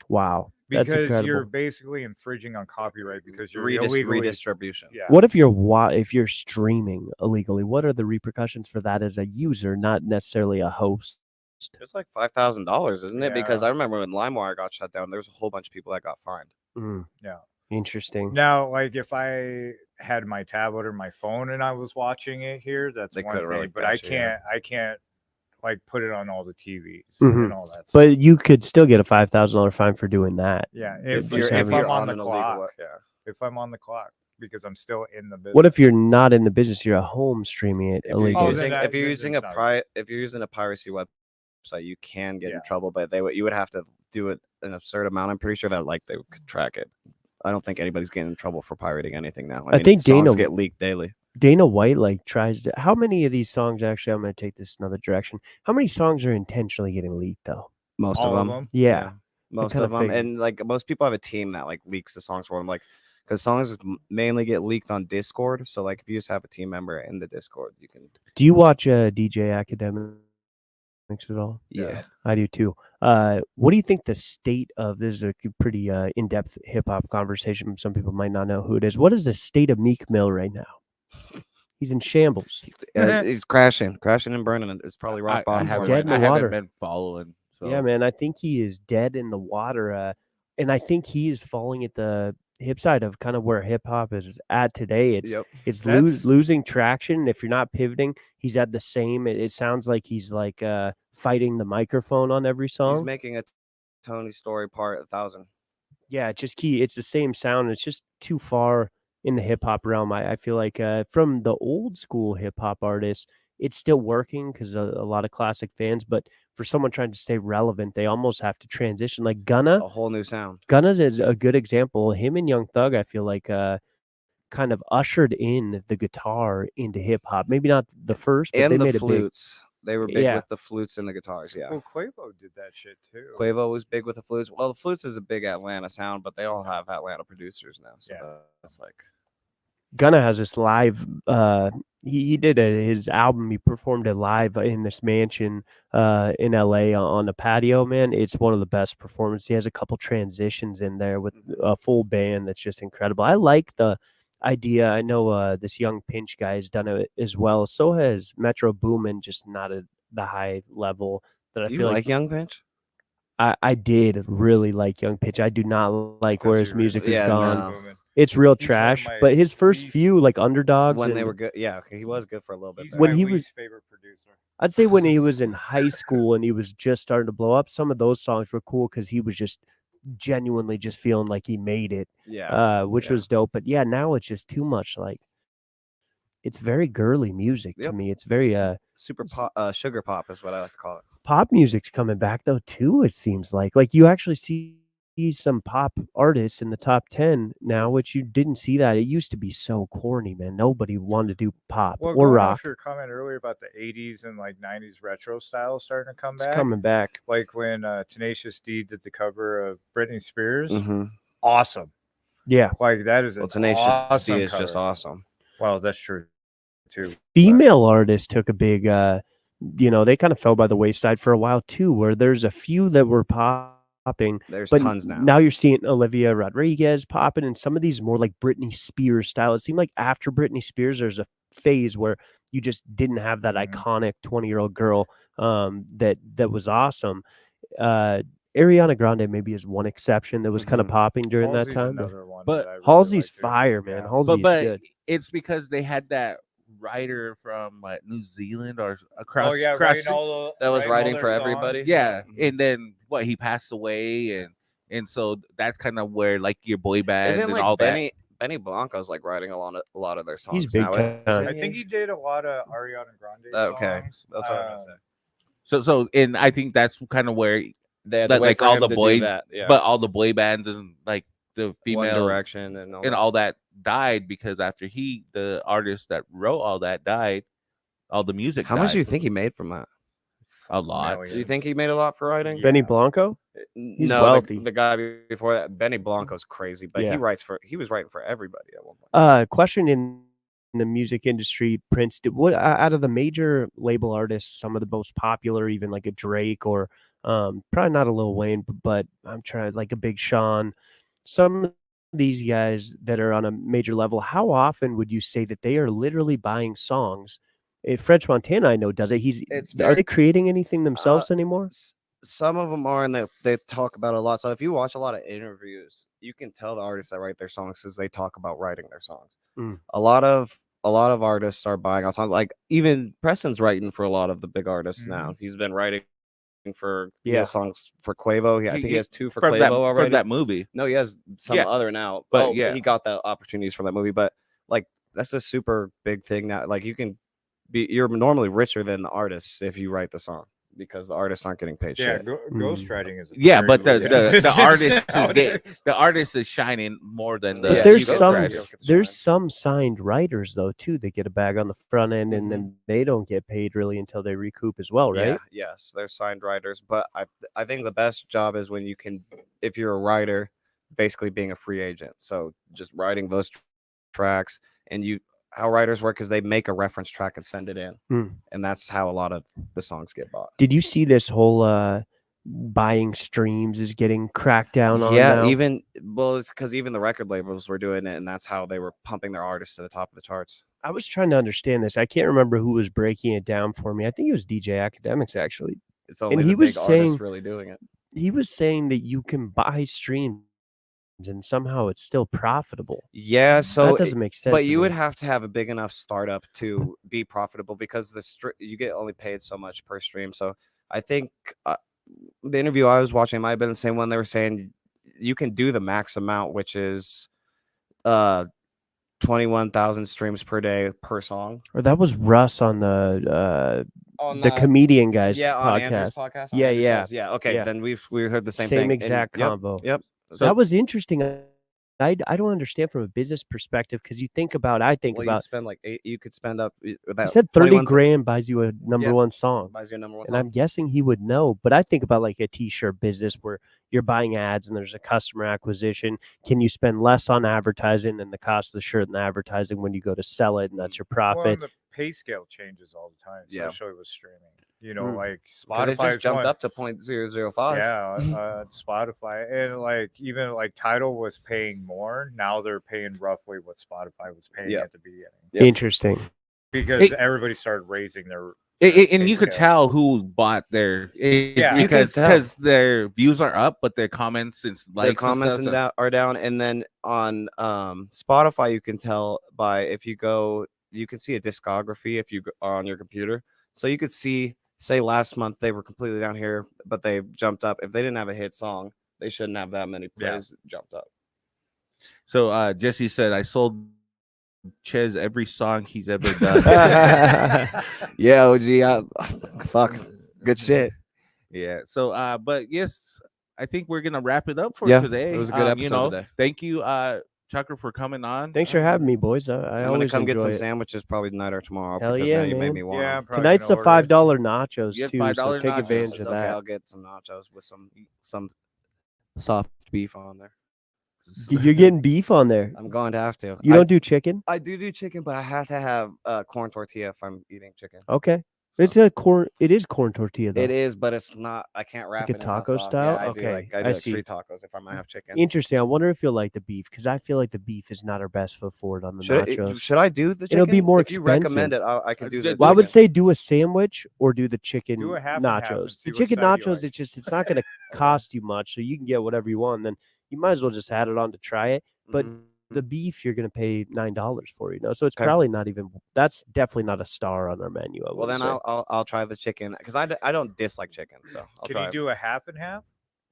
Wow, that's because incredible. you're basically infringing on copyright because you're Redis- illegally. redistribution. Yeah. What if you're streaming illegally? What are the repercussions for that as a user, not necessarily a host? It's like $5,000, isn't it? Because Yeah. I remember when LimeWire got shut down, there was a whole bunch of people that got fined. Yeah. Interesting. Now, like if I had my tablet or my phone and I was watching it here, that's They one could've thing. really But I got you, yeah. can't like put it on all the TVs Mhm. and all that stuff. But you could still get a $5,000 fine for doing that. Yeah, If if, you're- if, if I'm on the an illegal clock, way- yeah. if I'm on the clock because I'm still in the business. What if you're not in the business? You're at home streaming it If you're illegally. using, then if you're then using it's a not- if you're using a piracy website, you can get Yeah. in trouble, but you would have to do it an absurd amount. I'm pretty sure that like they could track it. I don't think anybody's getting in trouble for pirating anything now. I think songs Dana- get leaked daily. Dana White tries to. How many of these songs actually? I'm going to take this another direction. How many songs are intentionally getting leaked though? Most all of them. Yeah. Most kinda of them, figured. and like most people have a team that like leaks the songs for them, like because songs mainly get leaked on Discord. So like if you just have a team member in the Discord, you can. Do you watch DJ Academics at all? Yeah. I do too. What do you think the state of this is a pretty in-depth hip hop conversation? Some people might not know who it is. What is the state of Meek Mill right now? He's in shambles. He's crashing and burning. It's probably rock bottom. He's for him dead right in the I now. water. haven't been following. So. Yeah, man. I think he is dead in the water. And I think he is falling at the hip side of kind of where hip hop is at today. It's Yep. it's That's- losing traction. If you're not pivoting, he's at the same. It sounds like he's like fighting the microphone on every He's song. making a Tony Story part 1,000. Yeah, it's the same sound. It's just too far in the hip hop realm. I feel like from the old school hip hop artists, it's still working because a lot of classic fans. But for someone trying to stay relevant, they almost have to transition. Like Gunna A whole new sound. is a good example. Him and Young Thug, I feel like kind of ushered in the guitar into hip hop. Maybe not the first, but And they the made it big. flutes. They were big Yeah. with the flutes and the guitars. Yeah. Well, Quavo did that shit too. Quavo was big with the flutes. Well, the flutes is a big Atlanta sound, but they all have Atlanta producers now. So Yeah. that's like. Gunna has this live. He did his album. He performed it live in this mansion in LA on the patio. Man, it's one of the best performances. He has a couple transitions in there with a full band that's just incredible. I like the idea. I know this young Pinch guy has done it as well. So has Metro Boomin, just not at the high level that I Do you feel like like. Young Pinch? I did really like Young Pinch. I do not like where his music has Yeah, gone. no. It's real He's one of trash. my But his first least- few like underdogs When they and- were good. Yeah, he was good for a little bit. He's there. When my he was- least favorite producer. I'd say when he was in high school and he was just starting to blow up, some of those songs were cool because he was just genuinely just feeling like he made it, Yeah. which yeah. was dope. But yeah, now it's just too much. Like, it's very girly music to Yep. me. It's very Super pop, sugar pop is what I like to call it. pop music's coming back though too. It seems like you actually see some pop artists in the top 10 now, which you didn't see that. It used to be so corny, man. Nobody wanted to do pop Well, or going rock. off your comment earlier about the 80s and like 90s retro style starting to come It's back. coming back. Like when Tenacious D did the cover of Britney Spears. Mm-hmm. Awesome. Yeah. Like that is Well, an Tenacious awesome D is just cover. awesome. Well, that's true too. Female artists took a big they kind of fell by the wayside for a while too, where there's a few that were popping, There's but tons now. now you're seeing Olivia Rodriguez popping and some of these more like Britney Spears style. It seemed like after Britney Spears there's a phase where you just didn't have that Mhm. iconic 20-year-old girl that was awesome. Ariana Grande maybe is one exception that was kind of Mhm. popping during that Halsey's time. another one but that I really Halsey's like too. fire, man. Yeah. Halsey's but good. it's because they had that writer from New Zealand or Oh across yeah, across writing all That was all writing their for songs. everybody? yeah, Mhm. and then he passed away, and so that's kind of where like your boy band Isn't and like all Benny Blanco's like writing a lot of their songs. He's big now, time. isn't I think he? he did a lot of Ariana Grande Okay, songs. that's what I was gonna say. so and I think that's kind of where They had to wait like for all him the to boy do that. Yeah, but all the boy bands and like the One female Direction and all and that. all that died because after the artist that wrote all that died, all the music How much died. do you think he made from that? A lot. Do you think he made a lot for writing? Yeah. Benny Blanco? No, wealthy. The guy before that, Benny Blanco's crazy, but Yeah. he was writing for everybody at one point. Question in the music industry, Prince, what out of the major label artists, some of the most popular, even like a Drake or probably not a Lil Wayne, but I'm trying like a Big Sean, some of these guys that are on a major level, how often would you say that they are literally buying songs? If French Montana, I know, does it. It's Are very- they creating anything themselves anymore? Some of them are, and they talk about it a lot. So if you watch a lot of interviews, you can tell the artists that write their songs because they talk about writing their songs. Mm. A lot of artists are buying out songs. Like even Preston's writing for a lot of the big artists now. He's been writing for he has songs for Quavo. I think he has 2 for from Quavo already. from that movie. No, he has some Yeah. other now. But He got the opportunities from that movie. But like that's a super big thing now. Like you're normally richer than the artists if you write the song because the artists aren't getting paid Yeah, shit. ghostwriting is. Yeah, very but the lucrative artist is nowadays. the artist is shining more than the Yeah, But there's you go some trash, you don't get the there's shine. some signed writers though too that get a bag on the front end and then they don't get paid really until they recoup as well, right? Yeah, yes, they're signed writers, but I think the best job is when you can, if you're a writer, basically being a free agent. So just writing those tracks, and how writers work is they make a reference track and send it in, and that's how a lot of the songs get bought. Did you see this whole buying streams is getting cracked down on Yeah, now? it's because even the record labels were doing it, and that's how they were pumping their artists to the top of the charts. I was trying to understand this. I can't remember who was breaking it down for me. I think it was DJ Academics actually. It's only And the he was big saying artists really doing it. he was saying that you can buy streams and somehow it's still profitable. Yeah, so that doesn't make sense. But to you me. would have to have a big enough startup to be profitable because you get only paid so much per stream. So I think the interview I was watching might have been the same one. They were saying you can do the max amount, which is 21,000 streams per day per song. Or that was Russ on the comedian guys on Andrew's podcast. podcast. Yeah. Yeah. Okay, Yeah. then we heard the same Same thing. exact Yep, combo. Yep. So that was interesting. I don't understand from a business perspective because you think about you'd spend like you could spend up. he That said 30 21 grand buys you a number Yeah. one song. buys you a number one And song. I'm guessing he would know, but I think about like a t-shirt business where you're buying ads and there's a customer acquisition. Can you spend less on advertising than the cost of the shirt and the advertising when you go to sell it and that's your Well, profit? and the pay scale changes all the time, Yeah. especially with streaming. You know, Mm. like 'Cause Spotify it just jumped up to 0.005. Yeah, Spotify and like even like Tidal was paying more. Now they're paying roughly what Spotify was paying Yeah. at the beginning Yep. Interesting. because everybody started raising their. and pay you could scale. tell who bought their Yeah. You could tell. because their views are up, but their comments and likes Their comments and stuff, are down, and then on Spotify you can tell by if you go, you can see a discography if you are on your computer, so you could see. Say last month they were completely down here, but they jumped up. If they didn't have a hit song, they shouldn't have that many plays jumped up. So Jesse said, "I sold Ches every song he's ever done." Yeah, OG, fuck, good shit. Yeah. So, but yes, I think we're gonna wrap it up for Yeah, today. it was a good episode today. Thank you, Chucker, for coming on. Thanks for having me, boys. I I'm gonna always come get enjoy some it. sandwiches probably tonight or tomorrow. Hell because yeah, now you made man. me want. Yeah, I'm probably Tonight's the gonna order it. $5 nachos You get too, $5 so take nachos. advantage of Okay, that. I'll get some nachos with some soft beef on there. You're getting beef on there. I'm going to have to. You don't do chicken? I do chicken, but I have to have corn tortilla if I'm eating chicken. Okay. It's a corn. It is corn tortilla though. It is, but it's not. I can't wrap a it. It's not taco soft. style? Yeah, I Okay, do like I like see. street tacos if I'm gonna have chicken. Interesting. I wonder if you'll like the beef because I feel like the beef is not our best foot forward on the nachos. Should I do the chicken? It'll be more if you recommend it, expensive. I can do Well, the. Well, I would chicken. say do a sandwich or do the chicken Do a half and half and nachos. see The which chicken side you nachos, like. it's not going to cost you much, so you can get whatever you want. Then you might as well just add it on to try it. But Mhm. the beef you're going to pay $9 for, so it's Okay. probably not even. That's definitely not a star on our menu. I Well, then say. I'll try the chicken because I don't dislike chicken, so I'll Can try. you do a half and half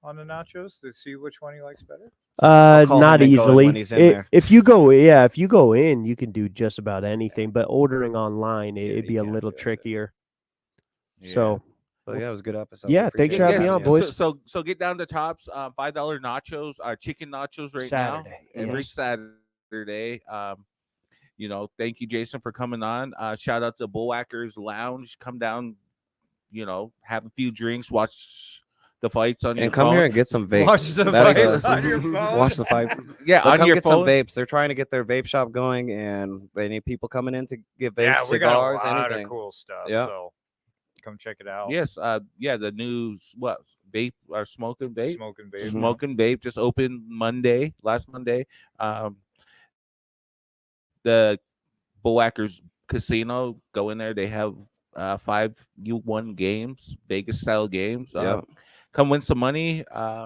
on the nachos to see which one he likes better? I'll call Not him and go in easily. when he's in there. If you go in, you can do just about anything. But ordering online, Yeah, it'd you be a can't little do that shit. trickier. Yeah. So But yeah, it was a good episode. Yeah, We thanks appreciate for you having me guys. on, Yeah. boys. So get down to Tops, $5 nachos, chicken nachos right Saturday, now, every yes. Saturday. Thank you, Jason, for coming on. Shout out to Bullwhackers Lounge. Come down, have a few drinks, watch the fights on your And come phone. here and get some vapes. Watch the That's fights a- on your phone. Watch the fight. Yeah, But on come your get phone. some vapes. They're trying to get their vape shop going, and they need people coming in to get vapes, Yeah, we got a cigars, lot anything. of cool stuff. Yeah. So come check it out. Yes, the new vape or smoking vape. Smoking baby. Smoking vape just opened last Monday. The Bullwhackers Casino, go in there. They have 5-1 games, Vegas style games. Yeah. Come win some money.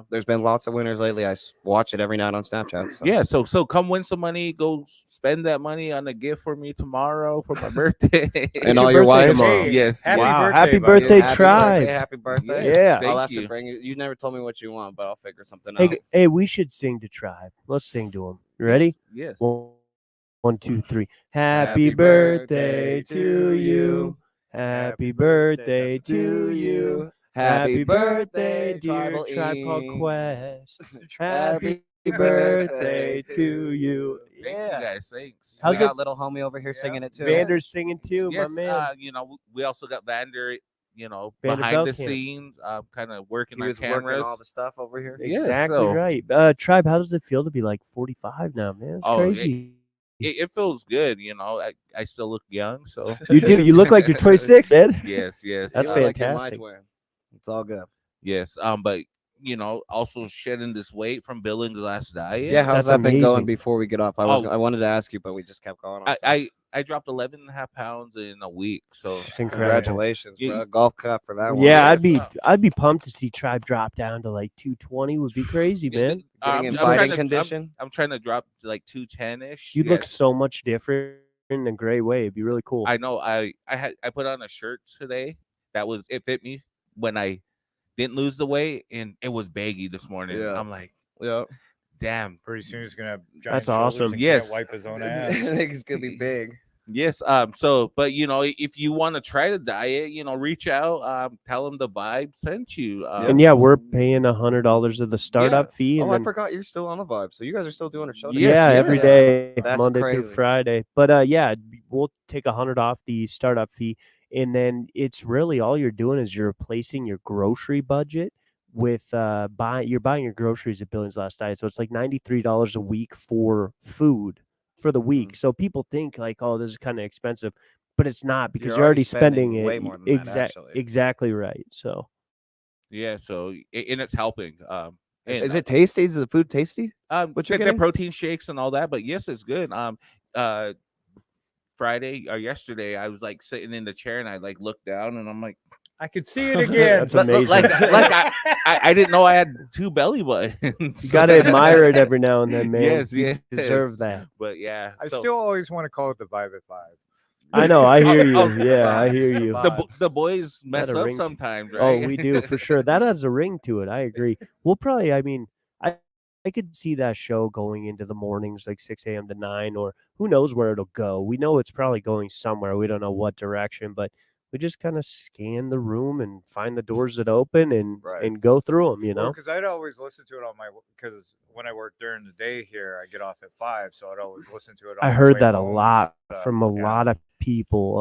There's been lots of winners lately. I watch it every night on Snapchat. So. Yeah, so come win some money. Go spend that money on a gift for me tomorrow for my birthday. And all your birthday wives. tomorrow. Yes. Happy yes. Wow, birthday, happy buddy. birthday, Happy Tribe. birthday, happy birthday. Yes, Yeah. I'll thank have you. to bring you. You never told me what you want, but I'll figure something Hey, out. hey, we should sing to Tribe. Let's sing to him. You ready? Yes. One, 2, 3. Happy birthday to you. Happy birthday to you. Happy birthday, dear Tribal Tribe Called E. Quest. Happy Happy birthday to you. Thank Yeah. you guys. Thanks. How's We got it- little homie over here singing it too. Vander's singing too, Yes, my man. we also got Vander, Vander behind the Belkamp. scenes, kind of working He on was cameras. working all the stuff over here. Yeah, Exactly so- right. Tribe, how does it feel to be like 45 now, man? It's Oh, crazy. It feels good, I still look young, so You do. You look like you're 26, man. yes. That's You look like you're my fantastic. twin. It's all good. Yes. But also shedding this weight from Billings last diet. Yeah, how's That's that been going amazing. before we get off? I wanted to ask you, but we just kept going. On. I dropped 11.5 pounds in a week. So It's incredible. Congratulations, Yeah. bro. Golf clap for that one. Yeah, Yes, I'd be pumped to see Tribe drop down to like 220. Would be crazy, man. Getting in I'm trying fighting to- condition. I'm trying to drop to like 210-ish. You'd look so much different in a great way. It'd be really cool. I know. I put on a shirt today it fit me when I didn't lose the weight, and it was baggy this morning. Yeah. I'm like, Yeah, damn. Pretty soon he's gonna have giant That's shoulders awesome. and Yes. can't wipe his own I ass. think it's gonna be big. Yes. So, but if you want to try the diet, reach out. Tell them the vibe sent you. and yeah, we're paying $100 of the startup fee, and Oh, I then forgot you're still on the vibe. So you guys are still doing a show. Yes, yeah, yes. every day, That's Monday through crazy. Friday. But yeah, we'll take $100 off the startup fee, and then it's really all you're doing is you're replacing your grocery budget with buying your groceries at Billings Last Diet. So it's like $93 a week for food for the week. So people think like, oh, this is kind of expensive, but it's not because You're you're already already spending spending it. way more than that, actually. Exactly right. So Yeah. So, and it's helping. And, Is it tasty? Is the food tasty? what you're get the getting? protein shakes and all that, but yes, it's good. Friday or yesterday, I was like sitting in the chair and I like looked down and I'm like, I could see it again. That's amazing. like I didn't know I had 2 belly buttons. you got to admire it every now and then, man. Yes, You yes. deserve that. But yeah, I so still always want to call it the Vibe at 5. I know. I hear you. Oh, Yeah, I hear you. the boys mess a up ring to- sometimes, right? Oh, we do for sure. That has a ring to it. I agree. We'll probably. I mean, I could see that show going into the mornings, like 6 a.m. to 9, or who knows where it'll go. We know it's probably going somewhere. We don't know what direction, but we just kind of scan the room and find the doors that open and Right. and go through them. You know. Because I'd always listen to it on my because when I work during the day here, I get off at 5, so I'd always listen to it. I on the heard way that a home. lot stuff, from a yeah. lot of people.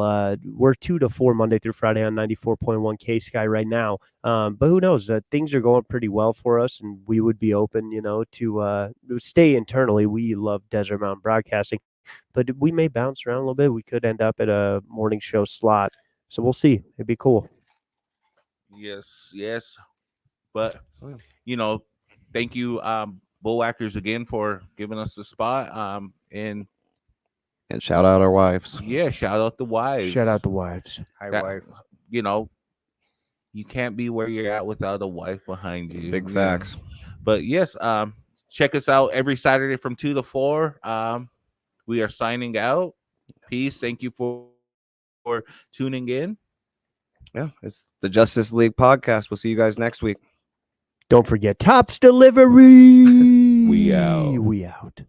We're 2 to 4 Monday through Friday on 94.1 K Sky right now. But who knows? Things are going pretty well for us, and we would be open, to stay internally. We love Desert Mountain Broadcasting, but we may bounce around a little bit. We could end up at a morning show slot. So we'll see. It'd be cool. Yes. But thank you, Bullwhackers, again for giving us the spot. And shout out our wives. yeah, shout out the wives. Shout out the wives. Hi, That- wife. You can't be where you're at without a wife behind you. Big you facts. know. But yes, check us out every Saturday from 2 to 4. We are signing out. Peace. Thank you for tuning in. Yeah, it's the Justus League podcast. We'll see you guys next week. Don't forget Tops Delivery. We out. We out.